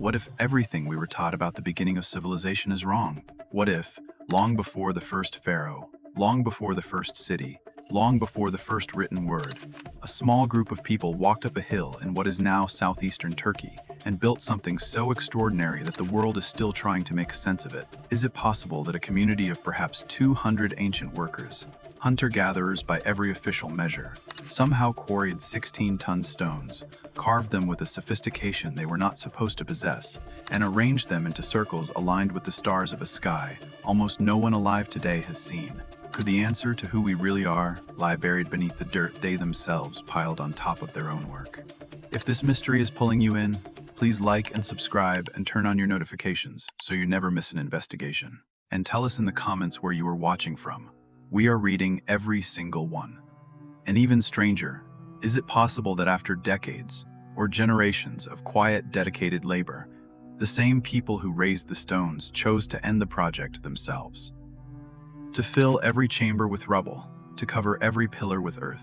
What if everything we were taught about the beginning of civilization is wrong? What if, long before the first pharaoh, long before the first city, long before the first written word, a small group of people walked up a hill in what is now southeastern Turkey and built something so extraordinary that the world is still trying to make sense of it? Is it possible that a community of perhaps 200 ancient workers, hunter-gatherers by every official measure, somehow quarried 16-ton stones, carved them with a sophistication they were not supposed to possess, and arranged them into circles aligned with the stars of a sky almost no one alive today has seen? Could the answer to who we really are lie buried beneath the dirt they themselves piled on top of their own work? If this mystery is pulling you in, please like and subscribe and turn on your notifications so you never miss an investigation. And tell us in the comments where you are watching from. We are reading every single one. And even stranger, is it possible that after decades or generations of quiet, dedicated labor, the same people who raised the stones chose to end the project themselves? To fill every chamber with rubble, to cover every pillar with earth,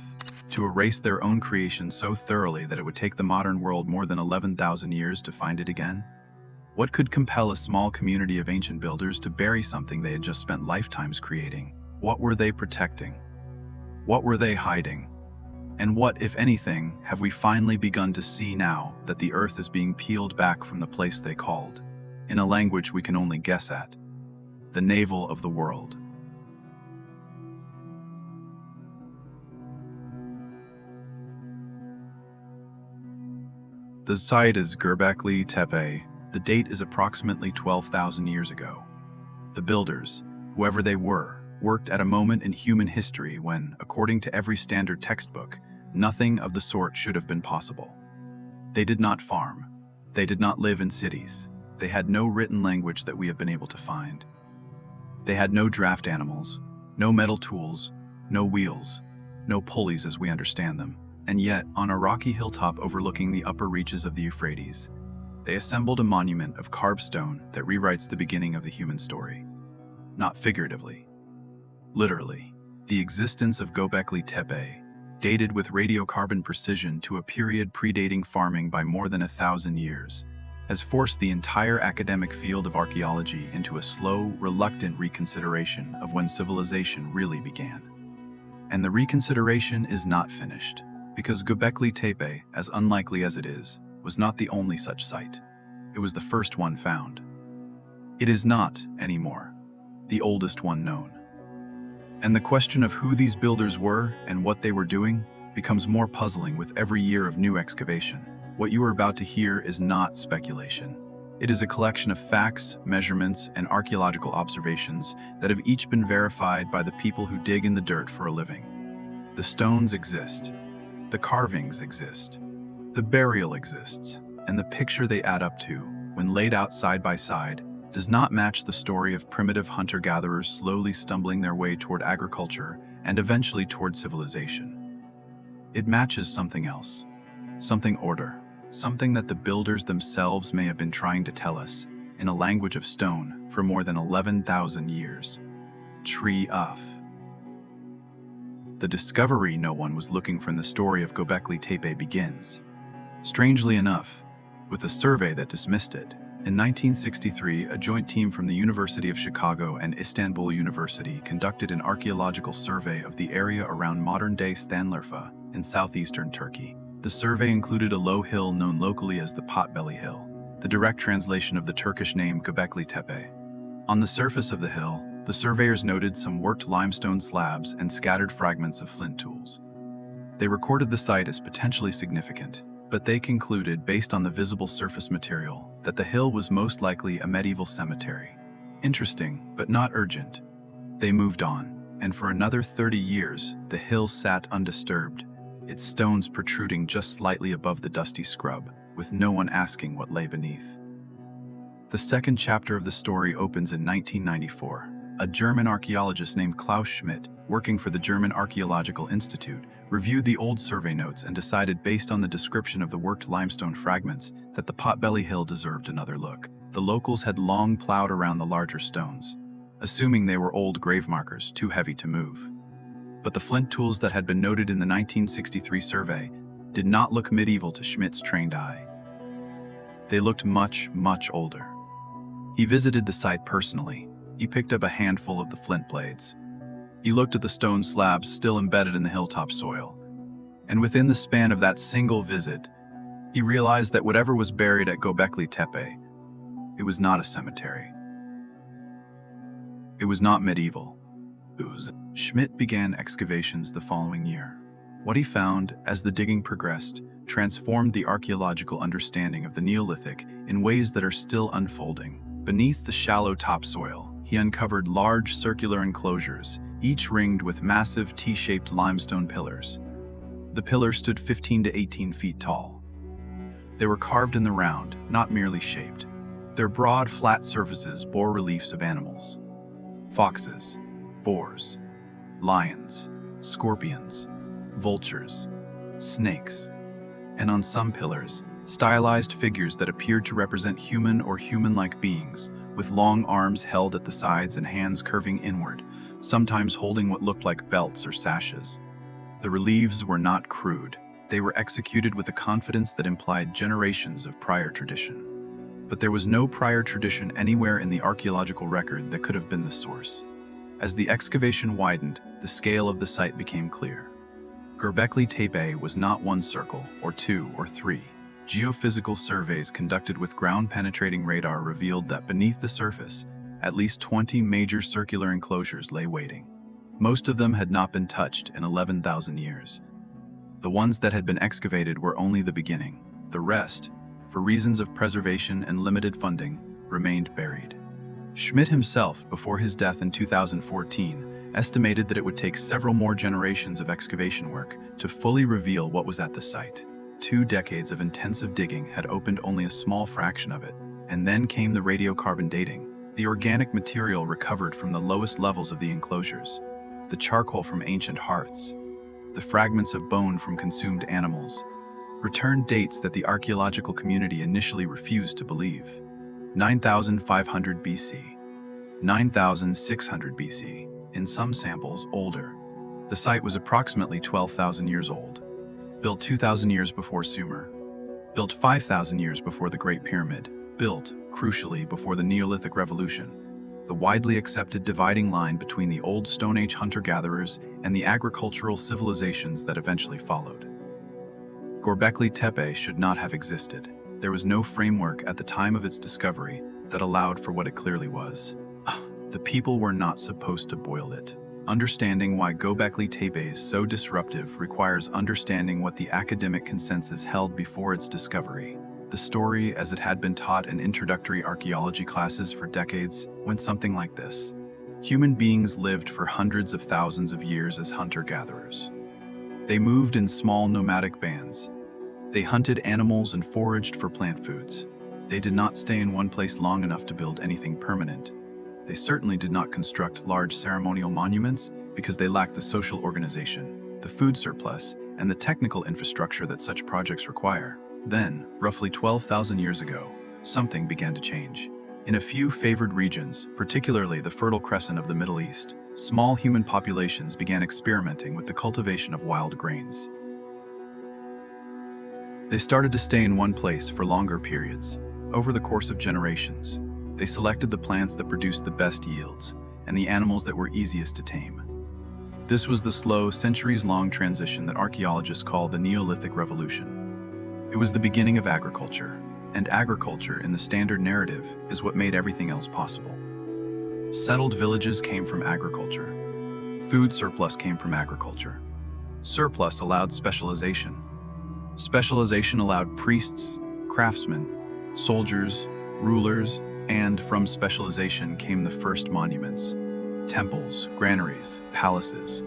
to erase their own creation so thoroughly that it would take the modern world more than 11,000 years to find it again? What could compel a small community of ancient builders to bury something they had just spent lifetimes creating? What were they protecting? What were they hiding? And what, if anything, have we finally begun to see now that the earth is being peeled back from the place they called, in a language we can only guess at, the navel of the world? The site is Göbekli Tepe. The date is approximately 12,000 years ago. The builders, whoever they were, worked at a moment in human history when, according to every standard textbook, nothing of the sort should have been possible. They did not farm. They did not live in cities. They had no written language that we have been able to find. They had no draft animals, no metal tools, no wheels, no pulleys as we understand them. And yet, on a rocky hilltop overlooking the upper reaches of the Euphrates, they assembled a monument of carved stone that rewrites the beginning of the human story. Not figuratively, literally. The existence of Göbekli Tepe, dated with radiocarbon precision to a period predating farming by more than 1,000 years, has forced the entire academic field of archaeology into a slow, reluctant reconsideration of when civilization really began. And the reconsideration is not finished, because Göbekli Tepe, as unlikely as it is, was not the only such site. It was the first one found. It is not, anymore, the oldest one known. And the question of who these builders were and what they were doing becomes more puzzling with every year of new excavation. What you are about to hear is not speculation. It is a collection of facts, measurements, and archaeological observations that have each been verified by the people who dig in the dirt for a living. The stones exist. The carvings exist. The burial exists. And the picture they add up to, when laid out side by side, does not match the story of primitive hunter-gatherers slowly stumbling their way toward agriculture and eventually toward civilization. It matches something else, something older, something that the builders themselves may have been trying to tell us in a language of stone for more than 11,000 years. Tree of. The discovery no one was looking for in the story of Göbekli Tepe begins, strangely enough, with a survey that dismissed it. In 1963, a joint team from the University of Chicago and Istanbul University conducted an archaeological survey of the area around modern-day Stanlurfa in southeastern Turkey. The survey included a low hill known locally as the Potbelly Hill, the direct translation of the Turkish name Göbekli Tepe. On the surface of the hill, the surveyors noted some worked limestone slabs and scattered fragments of flint tools. They recorded the site as potentially significant, but they concluded, based on the visible surface material, that the hill was most likely a medieval cemetery. Interesting, but not urgent. They moved on, and for another 30 years, the hill sat undisturbed, its stones protruding just slightly above the dusty scrub, with no one asking what lay beneath. The second chapter of the story opens in 1994. A German archaeologist named Klaus Schmidt, working for the German Archaeological Institute, reviewed the old survey notes and decided, based on the description of the worked limestone fragments, that the Potbelly Hill deserved another look. The locals had long plowed around the larger stones, assuming they were old grave markers too heavy to move. But the flint tools that had been noted in the 1963 survey did not look medieval to Schmidt's trained eye. They looked much, much older. He visited the site personally. He picked up a handful of the flint blades. He looked at the stone slabs still embedded in the hilltop soil. And within the span of that single visit, he realized that whatever was buried at Göbekli Tepe, it was not a cemetery. It was not medieval. Schmidt began excavations the following year. What he found, as the digging progressed, transformed the archaeological understanding of the Neolithic in ways that are still unfolding. Beneath the shallow topsoil, he uncovered large circular enclosures, each ringed with massive T-shaped limestone pillars. The pillars stood 15 to 18 feet tall. They were carved in the round, not merely shaped. Their broad, flat surfaces bore reliefs of animals: foxes, boars, lions, scorpions, vultures, snakes, and on some pillars, stylized figures that appeared to represent human or human-like beings, with long arms held at the sides and hands curving inward, sometimes holding what looked like belts or sashes. The reliefs were not crude. They were executed with a confidence that implied generations of prior tradition. But there was no prior tradition anywhere in the archaeological record that could have been the source. As the excavation widened, the scale of the site became clear. Göbekli Tepe was not one circle, or two, or three. Geophysical surveys conducted with ground-penetrating radar revealed that beneath the surface, at least 20 major circular enclosures lay waiting. Most of them had not been touched in 11,000 years. The ones that had been excavated were only the beginning. The rest, for reasons of preservation and limited funding, remained buried. Schmidt himself, before his death in 2014, estimated that it would take several more generations of excavation work to fully reveal what was at the site. 2 decades of intensive digging had opened only a small fraction of it, and then came the radiocarbon dating, the organic material recovered from the lowest levels of the enclosures, the charcoal from ancient hearths, the fragments of bone from consumed animals, returned dates that the archaeological community initially refused to believe. 9,500 BC, 9,600 BC, in some samples older. The site was approximately 12,000 years old. Built 2,000 years before Sumer. Built 5,000 years before the Great Pyramid. Built, crucially, before the Neolithic Revolution, the widely accepted dividing line between the old Stone Age hunter-gatherers and the agricultural civilizations that eventually followed. Göbekli Tepe should not have existed. There was no framework at the time of its discovery that allowed for what it clearly was. The people were not supposed to boil it. Understanding why Göbekli Tepe is so disruptive requires understanding what the academic consensus held before its discovery. The story, as it had been taught in introductory archaeology classes for decades, went something like this. Human beings lived for hundreds of thousands of years as hunter-gatherers. They moved in small nomadic bands. They hunted animals and foraged for plant foods. They did not stay in one place long enough to build anything permanent. They certainly did not construct large ceremonial monuments because they lacked the social organization, the food surplus, and the technical infrastructure that such projects require. Then, roughly 12,000 years ago, something began to change. In a few favored regions, particularly the Fertile Crescent of the Middle East, small human populations began experimenting with the cultivation of wild grains. They started to stay in one place for longer periods. Over the course of generations, they selected the plants that produced the best yields and the animals that were easiest to tame. This was the slow, centuries-long transition that archaeologists call the Neolithic Revolution. It was the beginning of agriculture, and agriculture in the standard narrative is what made everything else possible. Settled villages came from agriculture. Food surplus came from agriculture. Surplus allowed specialization. Specialization allowed priests, craftsmen, soldiers, rulers, and from specialization came the first monuments, temples, granaries, palaces,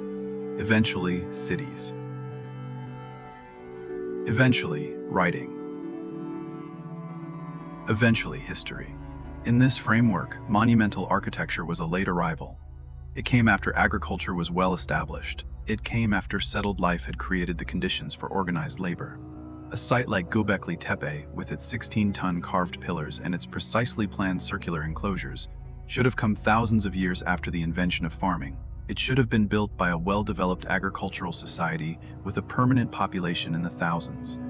eventually cities. Eventually, writing. Eventually, history. In this framework, monumental architecture was a late arrival. It came after agriculture was well established. It came after settled life had created the conditions for organized labor. A site like Göbekli Tepe, with its 16-ton carved pillars and its precisely planned circular enclosures, should have come thousands of years after the invention of farming. It should have been built by a well-developed agricultural society with a permanent population in the thousands.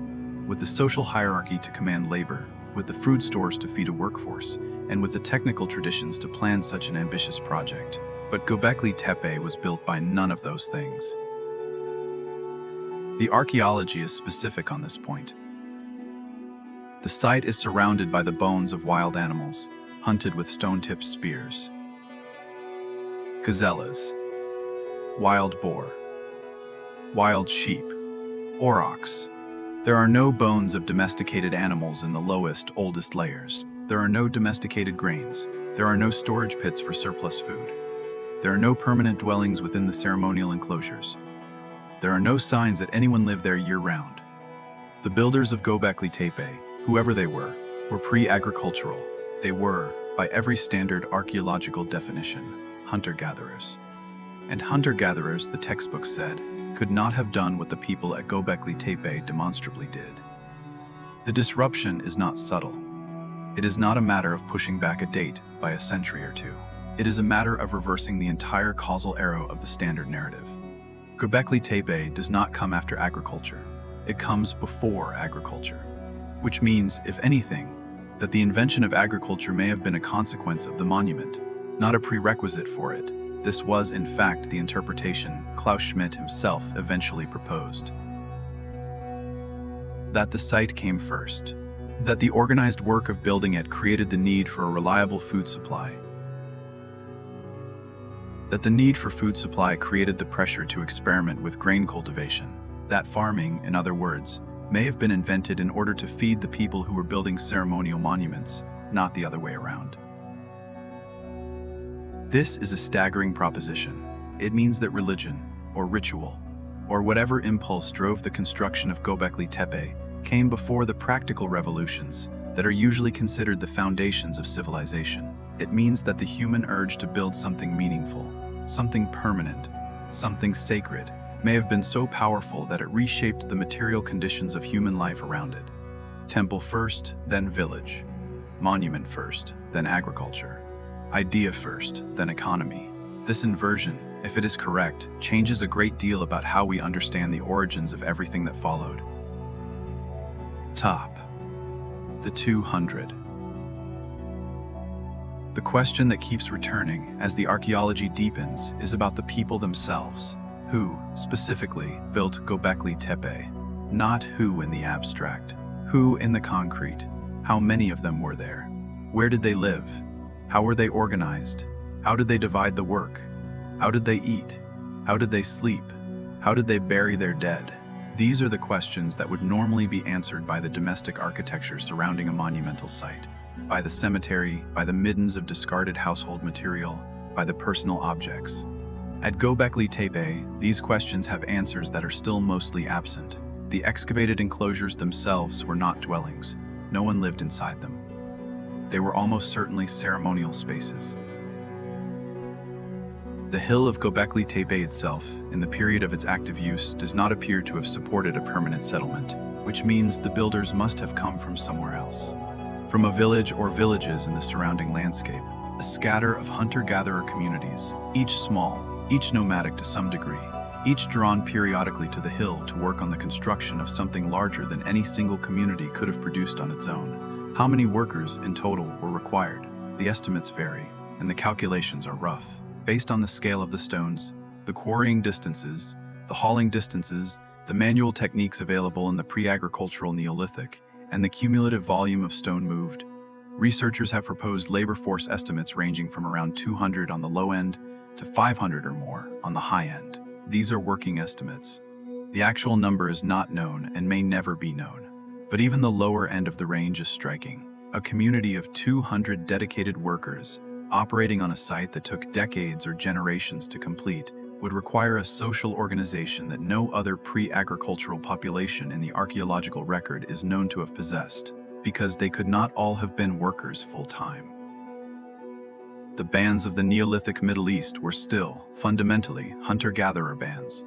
With the social hierarchy to command labor, with the food stores to feed a workforce, and with the technical traditions to plan such an ambitious project. But Göbekli Tepe was built by none of those things. The archaeology is specific on this point. The site is surrounded by the bones of wild animals, hunted with stone-tipped spears. Gazellas, wild boar, wild sheep, aurochs. There are no bones of domesticated animals in the lowest, oldest layers. There are no domesticated grains. There are no storage pits for surplus food. There are no permanent dwellings within the ceremonial enclosures. There are no signs that anyone lived there year-round. The builders of Göbekli Tepe, whoever they were pre-agricultural. They were, by every standard archaeological definition, hunter-gatherers. And hunter-gatherers, the textbook said, could not have done what the people at Göbekli Tepe demonstrably did. The disruption is not subtle. It is not a matter of pushing back a date by a century or two. It is a matter of reversing the entire causal arrow of the standard narrative. Göbekli Tepe does not come after agriculture. It comes before agriculture. Which means, if anything, that the invention of agriculture may have been a consequence of the monument, not a prerequisite for it. This was, in fact, the interpretation Klaus Schmidt himself eventually proposed. That the site came first. That the organized work of building it created the need for a reliable food supply. That the need for food supply created the pressure to experiment with grain cultivation. That farming, in other words, may have been invented in order to feed the people who were building ceremonial monuments, not the other way around. This is a staggering proposition. It means that religion, or ritual, or whatever impulse drove the construction of Göbekli Tepe came before the practical revolutions that are usually considered the foundations of civilization. It means that the human urge to build something meaningful, something permanent, something sacred, may have been so powerful that it reshaped the material conditions of human life around it. Temple first, then village. Monument first, then agriculture. Idea first, then economy. This inversion, if it is correct, changes a great deal about how we understand the origins of everything that followed. Top. The 200. The question that keeps returning as the archaeology deepens is about the people themselves. Who, specifically, built Göbekli Tepe? Not who in the abstract. Who in the concrete? How many of them were there? Where did they live? How were they organized? How did they divide the work? How did they eat? How did they sleep? How did they bury their dead? These are the questions that would normally be answered by the domestic architecture surrounding a monumental site, by the cemetery, by the middens of discarded household material, by the personal objects. At Göbekli Tepe, these questions have answers that are still mostly absent. The excavated enclosures themselves were not dwellings. No one lived inside them. They were almost certainly ceremonial spaces. The hill of Göbekli Tepe itself, in the period of its active use, does not appear to have supported a permanent settlement, which means the builders must have come from somewhere else. From a village or villages in the surrounding landscape, a scatter of hunter-gatherer communities, each small, each nomadic to some degree, each drawn periodically to the hill to work on the construction of something larger than any single community could have produced on its own. How many workers in total were required? The estimates vary, and the calculations are rough. Based on the scale of the stones, the quarrying distances, the hauling distances, the manual techniques available in the pre-agricultural Neolithic, and the cumulative volume of stone moved, researchers have proposed labor force estimates ranging from around 200 on the low end to 500 or more on the high end. These are working estimates. The actual number is not known and may never be known. But even the lower end of the range is striking. A community of 200 dedicated workers, operating on a site that took decades or generations to complete, would require a social organization that no other pre-agricultural population in the archaeological record is known to have possessed, because they could not all have been workers full-time. The bands of the Neolithic Middle East were still, fundamentally, hunter-gatherer bands.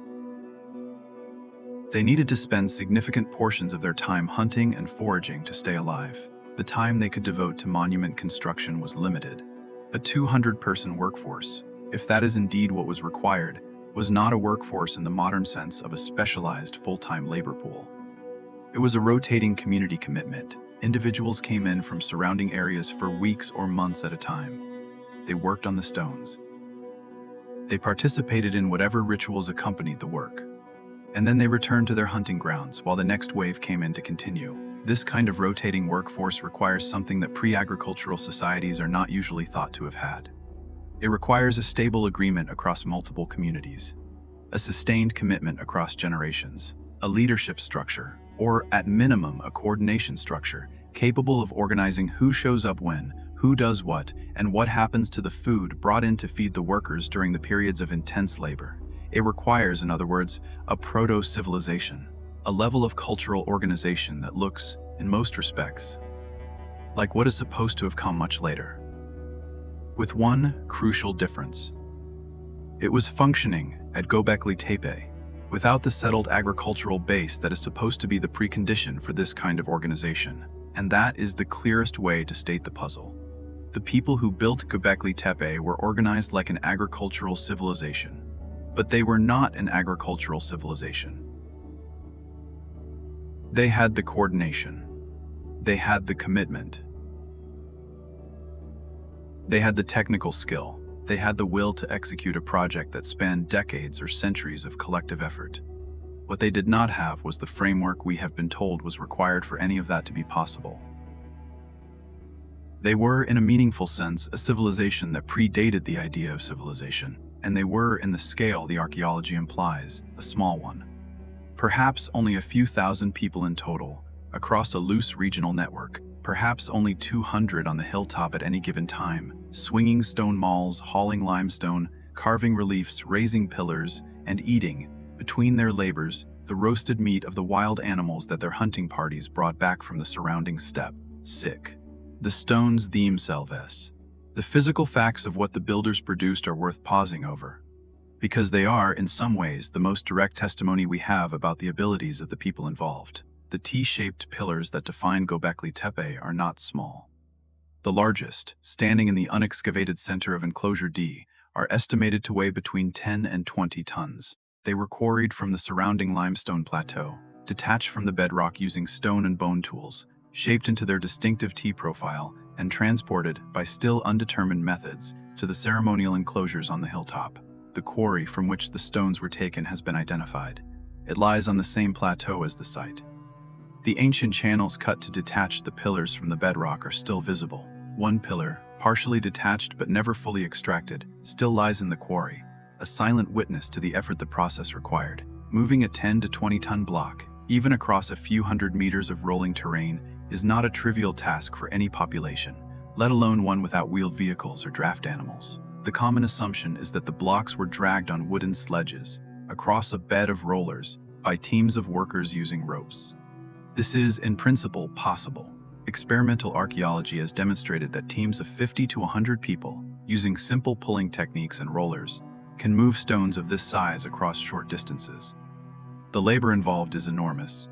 They needed to spend significant portions of their time hunting and foraging to stay alive. The time they could devote to monument construction was limited. A 200-person workforce, if that is indeed what was required, was not a workforce in the modern sense of a specialized full-time labor pool. It was a rotating community commitment, Individuals came in from surrounding areas for weeks or months at a time. They worked on the stones. They participated in whatever rituals accompanied the work. And then they returned to their hunting grounds while the next wave came in to continue. This kind of rotating workforce requires something that pre-agricultural societies are not usually thought to have had. It requires a stable agreement across multiple communities, a sustained commitment across generations, a leadership structure, or at minimum a coordination structure, capable of organizing who shows up when, who does what, and what happens to the food brought in to feed the workers during the periods of intense labor. It requires, in other words, a proto-civilization, a level of cultural organization that looks, in most respects, like what is supposed to have come much later. With one crucial difference. It was functioning at Göbekli Tepe, without the settled agricultural base that is supposed to be the precondition for this kind of organization. And that is the clearest way to state the puzzle. The people who built Göbekli Tepe were organized like an agricultural civilization. But they were not an agricultural civilization. They had the coordination. They had the commitment. They had the technical skill. They had the will to execute a project that spanned decades or centuries of collective effort. What they did not have was the framework we have been told was required for any of that to be possible. They were, in a meaningful sense, a civilization that predated the idea of civilization, and they were, in the scale the archaeology implies, a small one. Perhaps only a few thousand people in total, across a loose regional network, perhaps only 200 on the hilltop at any given time, swinging stone mauls, hauling limestone, carving reliefs, raising pillars, and eating, between their labors, the roasted meat of the wild animals that their hunting parties brought back from the surrounding steppe. The stones themselves. The physical facts of what the builders produced are worth pausing over, because they are, in some ways, the most direct testimony we have about the abilities of the people involved. The T-shaped pillars that define Göbekli Tepe are not small. The largest, standing in the unexcavated center of Enclosure D, are estimated to weigh between 10 and 20 tons. They were quarried from the surrounding limestone plateau, detached from the bedrock using stone and bone tools, shaped into their distinctive T-profile, and transported, by still undetermined methods, to the ceremonial enclosures on the hilltop. The quarry from which the stones were taken has been identified. It lies on the same plateau as the site. The ancient channels cut to detach the pillars from the bedrock are still visible. One pillar, partially detached but never fully extracted, still lies in the quarry, a silent witness to the effort the process required. Moving a 10 to 20-ton block, even across a few hundred meters of rolling terrain, is not a trivial task for any population, let alone one without wheeled vehicles or draft animals. The common assumption is that the blocks were dragged on wooden sledges, across a bed of rollers, by teams of workers using ropes. This is, in principle, possible. Experimental archaeology has demonstrated that teams of 50 to 100 people, using simple pulling techniques and rollers, can move stones of this size across short distances. The labor involved is enormous.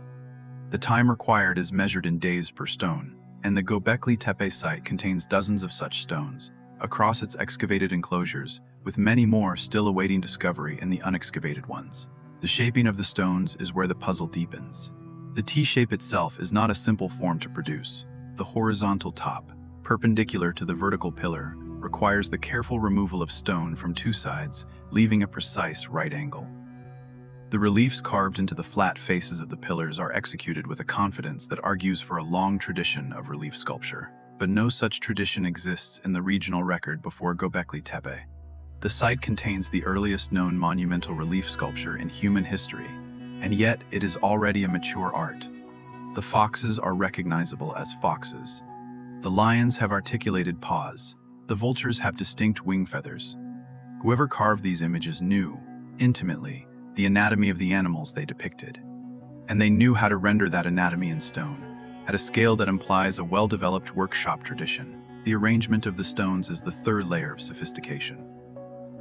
The time required is measured in days per stone, and the Göbekli Tepe site contains dozens of such stones, across its excavated enclosures, with many more still awaiting discovery in the unexcavated ones. The shaping of the stones is where the puzzle deepens. The T-shape itself is not a simple form to produce. The horizontal top, perpendicular to the vertical pillar, requires the careful removal of stone from two sides, leaving a precise right angle. The reliefs carved into the flat faces of the pillars are executed with a confidence that argues for a long tradition of relief sculpture. But no such tradition exists in the regional record before Göbekli Tepe. The site contains the earliest known monumental relief sculpture in human history, and yet it is already a mature art. The foxes are recognizable as foxes. The lions have articulated paws. The vultures have distinct wing feathers. Whoever carved these images knew, intimately, the anatomy of the animals they depicted. And they knew how to render that anatomy in stone, at a scale that implies a well-developed workshop tradition. The arrangement of the stones is the third layer of sophistication.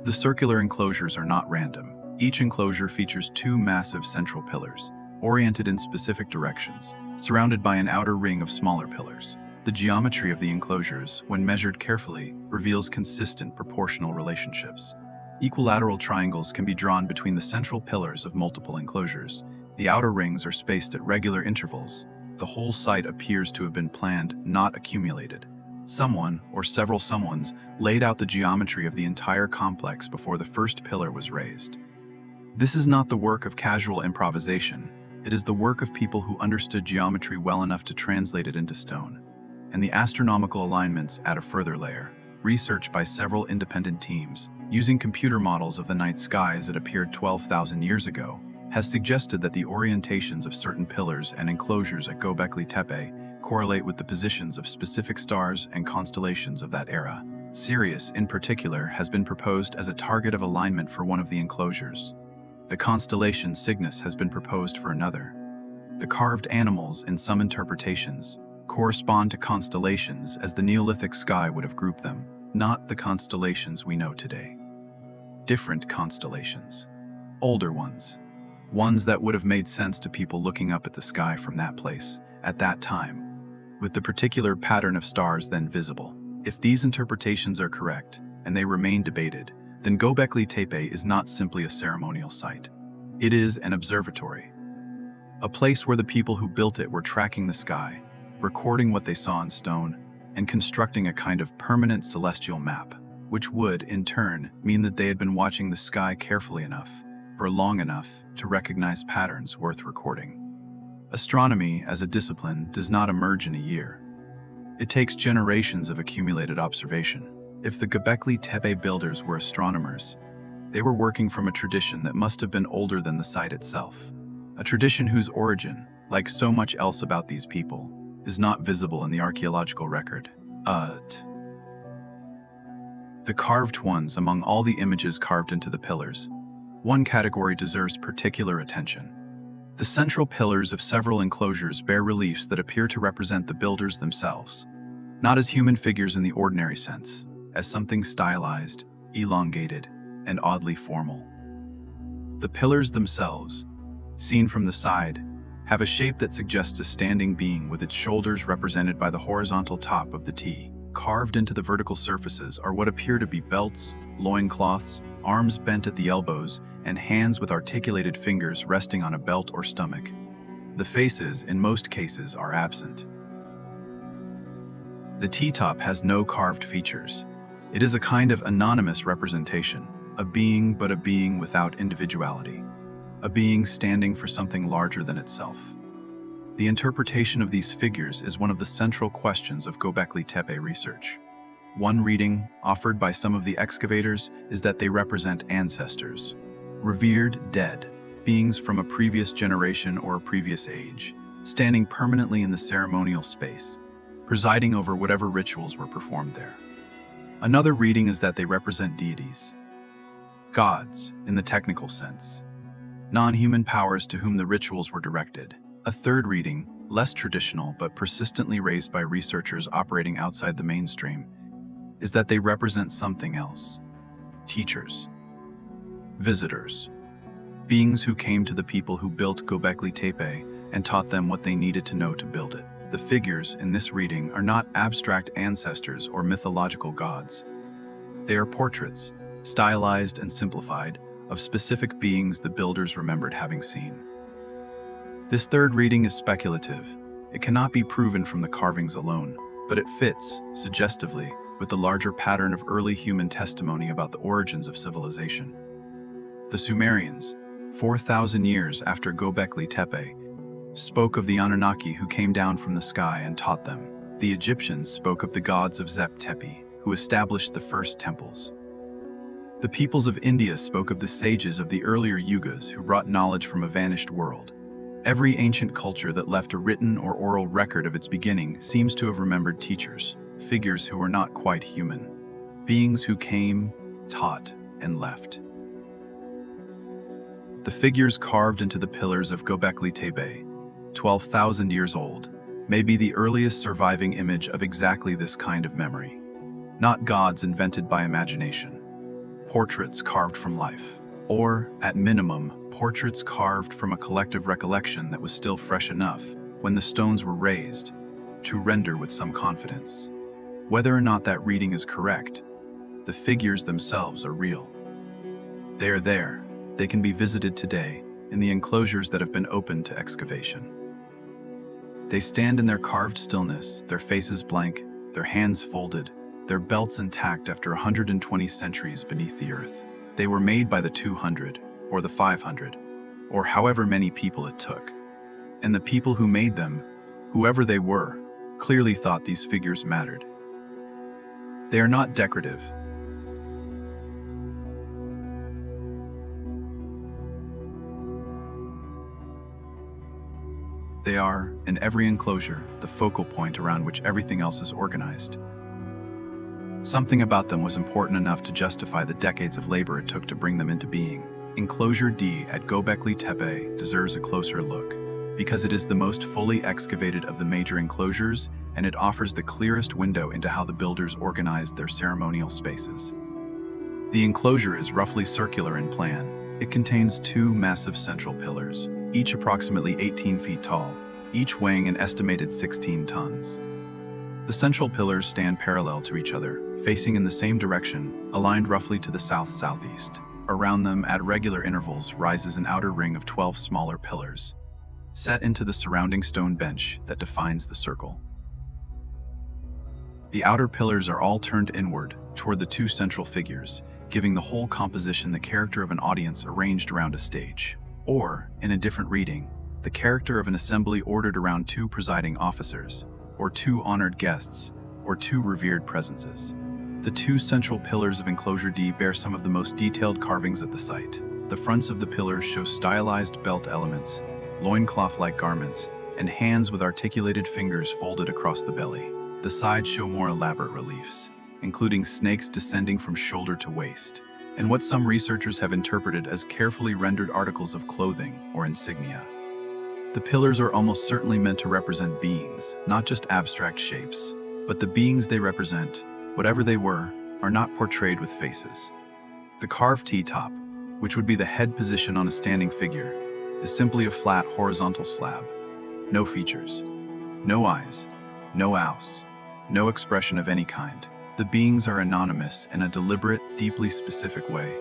The circular enclosures are not random. Each enclosure features two massive central pillars, oriented in specific directions, surrounded by an outer ring of smaller pillars. The geometry of the enclosures, when measured carefully, reveals consistent proportional relationships. Equilateral triangles can be drawn between the central pillars of multiple enclosures. The outer rings are spaced at regular intervals, the whole site appears to have been planned, not accumulated. Someone, or several someones, laid out the geometry of the entire complex before the first pillar was raised. This is not the work of casual improvisation. It is the work of people who understood geometry well enough to translate it into stone. And the astronomical alignments add a further layer. Research by several independent teams, using computer models of the night sky as it appeared 12,000 years ago, has suggested that the orientations of certain pillars and enclosures at Göbekli Tepe correlate with the positions of specific stars and constellations of that era. Sirius, in particular, has been proposed as a target of alignment for one of the enclosures. The constellation Cygnus has been proposed for another. The carved animals, in some interpretations, correspond to constellations as the Neolithic sky would have grouped them, not the constellations we know today. Different constellations. Older ones. Ones that would have made sense to people looking up at the sky from that place, at that time, with the particular pattern of stars then visible. If these interpretations are correct, and they remain debated, then Göbekli Tepe is not simply a ceremonial site. It is an observatory. A place where the people who built it were tracking the sky, recording what they saw in stone, and constructing a kind of permanent celestial map, which would, in turn, mean that they had been watching the sky carefully enough, for long enough, to recognize patterns worth recording. Astronomy, as a discipline, does not emerge in a year. It takes generations of accumulated observation. If the Göbekli Tepe builders were astronomers, they were working from a tradition that must have been older than the site itself. A tradition whose origin, like so much else about these people, is not visible in the archaeological record. The carved ones among all the images carved into the pillars. One category deserves particular attention. The central pillars of several enclosures bear reliefs that appear to represent the builders themselves, not as human figures in the ordinary sense, as something stylized, elongated, and oddly formal. The pillars themselves, seen from the side, have a shape that suggests a standing being with its shoulders represented by the horizontal top of the T. Carved into the vertical surfaces are what appear to be belts, loincloths, arms bent at the elbows, and hands with articulated fingers resting on a belt or stomach. The faces, in most cases, are absent. The T-top has no carved features. It is a kind of anonymous representation, a being but a being without individuality, a being standing for something larger than itself. The interpretation of these figures is one of the central questions of Göbekli Tepe research. One reading, offered by some of the excavators, is that they represent ancestors, revered dead, beings from a previous generation or a previous age, standing permanently in the ceremonial space, presiding over whatever rituals were performed there. Another reading is that they represent deities, gods in the technical sense, non-human powers to whom the rituals were directed. A third reading, less traditional but persistently raised by researchers operating outside the mainstream, is that they represent something else. Teachers, visitors, beings who came to the people who built Göbekli Tepe and taught them what they needed to know to build it. The figures in this reading are not abstract ancestors or mythological gods. They are portraits, stylized and simplified, of specific beings the builders remembered having seen. This third reading is speculative. It cannot be proven from the carvings alone, but it fits, suggestively, with the larger pattern of early human testimony about the origins of civilization. The Sumerians, 4,000 years after Göbekli Tepe, spoke of the Anunnaki who came down from the sky and taught them. The Egyptians spoke of the gods of Zep Tepi, who established the first temples. The peoples of India spoke of the sages of the earlier yugas who brought knowledge from a vanished world. Every ancient culture that left a written or oral record of its beginning seems to have remembered teachers, figures who were not quite human, beings who came, taught, and left. The figures carved into the pillars of Göbekli Tepe, 12,000 years old, may be the earliest surviving image of exactly this kind of memory. Not gods invented by imagination, portraits carved from life, or, at minimum, portraits carved from a collective recollection that was still fresh enough, when the stones were raised, to render with some confidence. Whether or not that reading is correct, the figures themselves are real. They are there. They can be visited today in the enclosures that have been opened to excavation. They stand in their carved stillness, their faces blank, their hands folded, their belts intact after 120 centuries beneath the earth. They were made by the 200, or the 500, or however many people it took. And the people who made them, whoever they were, clearly thought these figures mattered. They are not decorative. They are, in every enclosure, the focal point around which everything else is organized. Something about them was important enough to justify the decades of labor it took to bring them into being. Enclosure D at Göbekli Tepe deserves a closer look, because it is the most fully excavated of the major enclosures, and it offers the clearest window into how the builders organized their ceremonial spaces. The enclosure is roughly circular in plan. It contains two massive central pillars, each approximately 18 feet tall, each weighing an estimated 16 tons. The central pillars stand parallel to each other, facing in the same direction, aligned roughly to the south-southeast. Around them, at regular intervals, rises an outer ring of 12 smaller pillars, set into the surrounding stone bench that defines the circle. The outer pillars are all turned inward, toward the two central figures, giving the whole composition the character of an audience arranged around a stage. Or, in a different reading, the character of an assembly ordered around two presiding officers, or two honored guests, or two revered presences. The two central pillars of Enclosure D bear some of the most detailed carvings at the site. The fronts of the pillars show stylized belt elements, loincloth-like garments, and hands with articulated fingers folded across the belly. The sides show more elaborate reliefs, including snakes descending from shoulder to waist, and what some researchers have interpreted as carefully rendered articles of clothing or insignia. The pillars are almost certainly meant to represent beings, not just abstract shapes, but the beings they represent, whatever they were, are not portrayed with faces. The carved T-top, which would be the head position on a standing figure, is simply a flat horizontal slab. No features, no eyes, no ouse, no expression of any kind. The beings are anonymous in a deliberate, deeply specific way.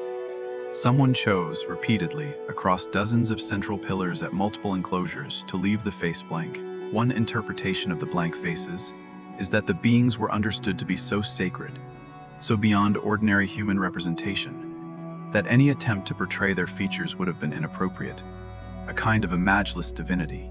Someone chose, repeatedly, across dozens of central pillars at multiple enclosures, to leave the face blank. One interpretation of the blank faces is that the beings were understood to be so sacred, so beyond ordinary human representation, that any attempt to portray their features would have been inappropriate, a kind of imageless divinity.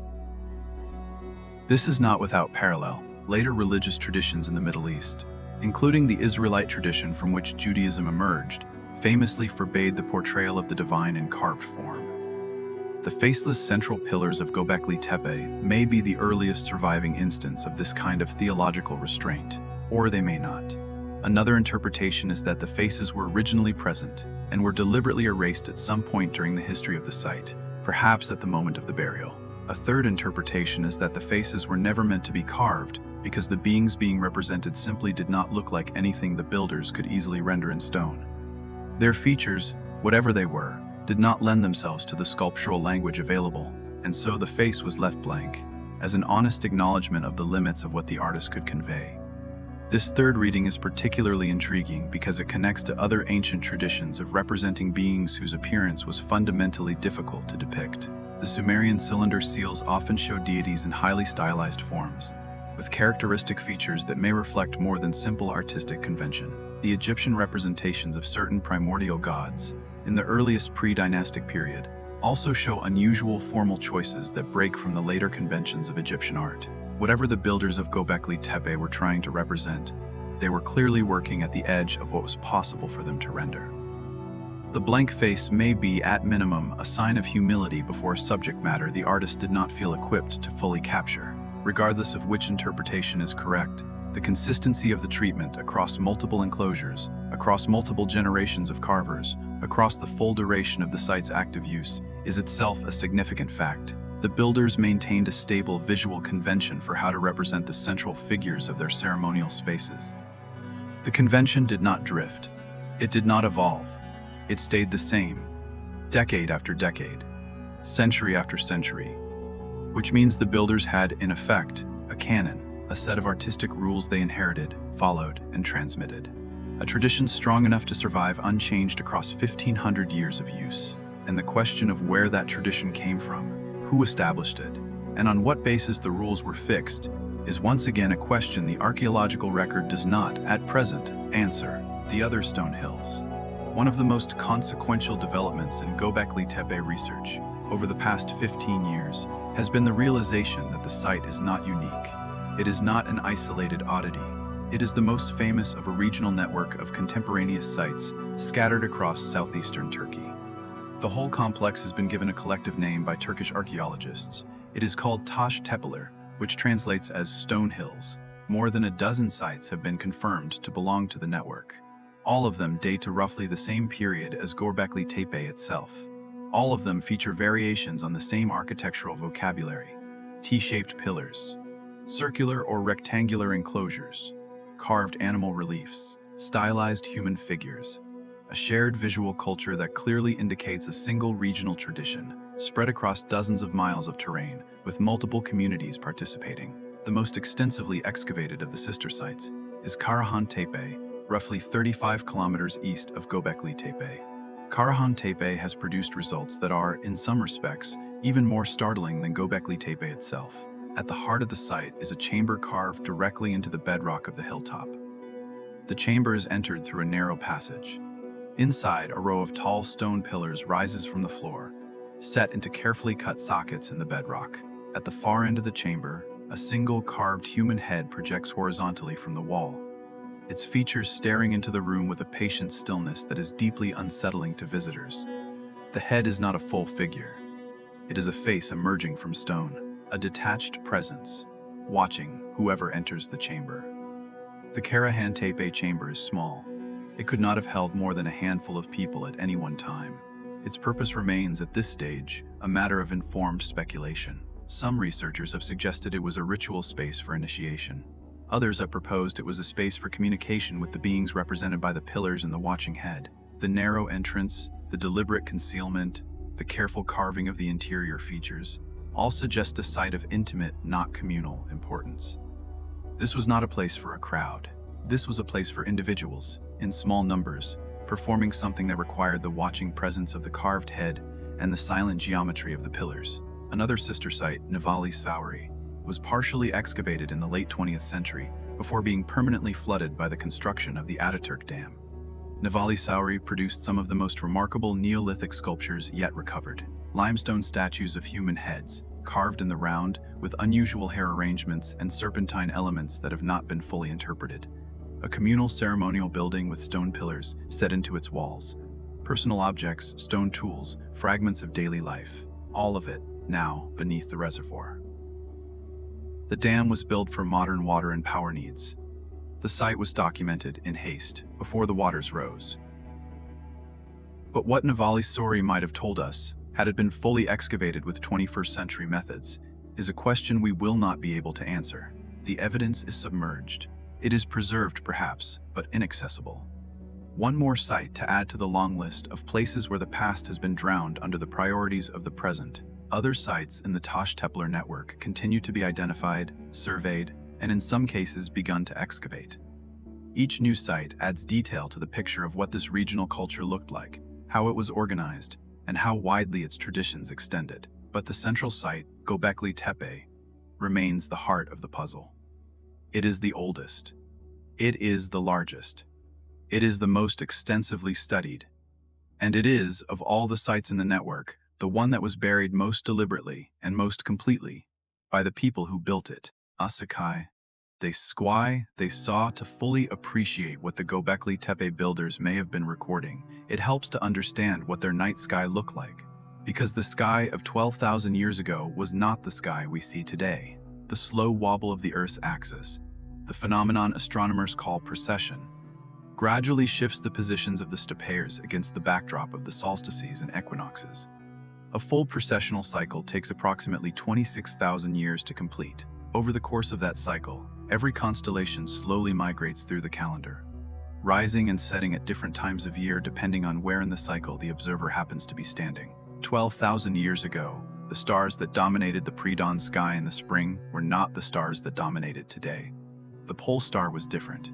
This is not without parallel. Later religious traditions in the Middle East, including the Israelite tradition from which Judaism emerged, famously forbade the portrayal of the divine in carved form. The faceless central pillars of Göbekli Tepe may be the earliest surviving instance of this kind of theological restraint, or they may not. Another interpretation is that the faces were originally present and were deliberately erased at some point during the history of the site, perhaps at the moment of the burial. A third interpretation is that the faces were never meant to be carved because the beings being represented simply did not look like anything the builders could easily render in stone. Their features, whatever they were, did not lend themselves to the sculptural language available, and so the face was left blank, as an honest acknowledgement of the limits of what the artist could convey. This third reading is particularly intriguing because it connects to other ancient traditions of representing beings whose appearance was fundamentally difficult to depict. The Sumerian cylinder seals often show deities in highly stylized forms, with characteristic features that may reflect more than simple artistic convention. The Egyptian representations of certain primordial gods, in the earliest pre-dynastic period, also show unusual formal choices that break from the later conventions of Egyptian art. Whatever the builders of Göbekli Tepe were trying to represent, they were clearly working at the edge of what was possible for them to render. The blank face may be, at minimum, a sign of humility before subject matter the artist did not feel equipped to fully capture. Regardless of which interpretation is correct, the consistency of the treatment across multiple enclosures, across multiple generations of carvers, across the full duration of the site's active use, is itself a significant fact. The builders maintained a stable visual convention for how to represent the central figures of their ceremonial spaces. The convention did not drift. It did not evolve. It stayed the same, decade after decade, century after century, which means the builders had, in effect, a canon, a set of artistic rules they inherited, followed, and transmitted. A tradition strong enough to survive unchanged across 1,500 years of use. And the question of where that tradition came from, who established it, and on what basis the rules were fixed, is once again a question the archaeological record does not, at present, answer. The other stone hills. One of the most consequential developments in Göbekli Tepe research over the past 15 years has been the realization that the site is not unique. It is not an isolated oddity. It is the most famous of a regional network of contemporaneous sites scattered across southeastern Turkey. The whole complex has been given a collective name by Turkish archaeologists. It is called Taş Tepeler, which translates as stone hills. More than a dozen sites have been confirmed to belong to the network. All of them date to roughly the same period as Göbekli Tepe itself. All of them feature variations on the same architectural vocabulary: T-shaped pillars, circular or rectangular enclosures, carved animal reliefs, stylized human figures, a shared visual culture that clearly indicates a single regional tradition, spread across dozens of miles of terrain, with multiple communities participating. The most extensively excavated of the sister sites is Karahan Tepe, roughly 35 kilometers east of Göbekli Tepe. Karahan Tepe has produced results that are, in some respects, even more startling than Göbekli Tepe itself. At the heart of the site is a chamber carved directly into the bedrock of the hilltop. The chamber is entered through a narrow passage. Inside, a row of tall stone pillars rises from the floor, set into carefully cut sockets in the bedrock. At the far end of the chamber, a single carved human head projects horizontally from the wall, its features staring into the room with a patient stillness that is deeply unsettling to visitors. The head is not a full figure. It is a face emerging from stone, a detached presence, watching whoever enters the chamber. The Karahan Tepe chamber is small. It could not have held more than a handful of people at any one time. Its purpose remains, at this stage, a matter of informed speculation. Some researchers have suggested it was a ritual space for initiation. Others have proposed it was a space for communication with the beings represented by the pillars and the watching head. The narrow entrance, the deliberate concealment, the careful carving of the interior features, all suggest a site of intimate, not communal, importance. This was not a place for a crowd. This was a place for individuals, in small numbers, performing something that required the watching presence of the carved head and the silent geometry of the pillars. Another sister site, Nivali Sauri, was partially excavated in the late 20th century before being permanently flooded by the construction of the Ataturk Dam. Nivali Sauri produced some of the most remarkable Neolithic sculptures yet recovered. Limestone statues of human heads, carved in the round, with unusual hair arrangements and serpentine elements that have not been fully interpreted. A communal ceremonial building with stone pillars set into its walls. Personal objects, stone tools, fragments of daily life. All of it, now, beneath the reservoir. The dam was built for modern water and power needs. The site was documented in haste, before the waters rose. But what Nivali Sauri might have told us, had it been fully excavated with 21st century methods, is a question we will not be able to answer. The evidence is submerged. It is preserved, perhaps, but inaccessible. One more site to add to the long list of places where the past has been drowned under the priorities of the present. Other sites in the Taş Tepeler network continue to be identified, surveyed, and in some cases begun to excavate. Each new site adds detail to the picture of what this regional culture looked like, how it was organized, and how widely its traditions extended. But the central site, Göbekli Tepe, remains the heart of the puzzle. It is the oldest. It is the largest. It is the most extensively studied. And it is, of all the sites in the network, the one that was buried most deliberately and most completely by the people who built it. Asakai, they saw to fully appreciate what the Göbekli Tepe builders may have been recording. It helps to understand what their night sky looked like, because the sky of 12,000 years ago was not the sky we see today. The slow wobble of the Earth's axis, the phenomenon astronomers call precession, gradually shifts the positions of the stepairs against the backdrop of the solstices and equinoxes. A full precessional cycle takes approximately 26,000 years to complete. Over the course of that cycle, every constellation slowly migrates through the calendar, rising and setting at different times of year depending on where in the cycle the observer happens to be standing. 12,000 years ago, the stars that dominated the pre-dawn sky in the spring were not the stars that dominated today. The pole star was different.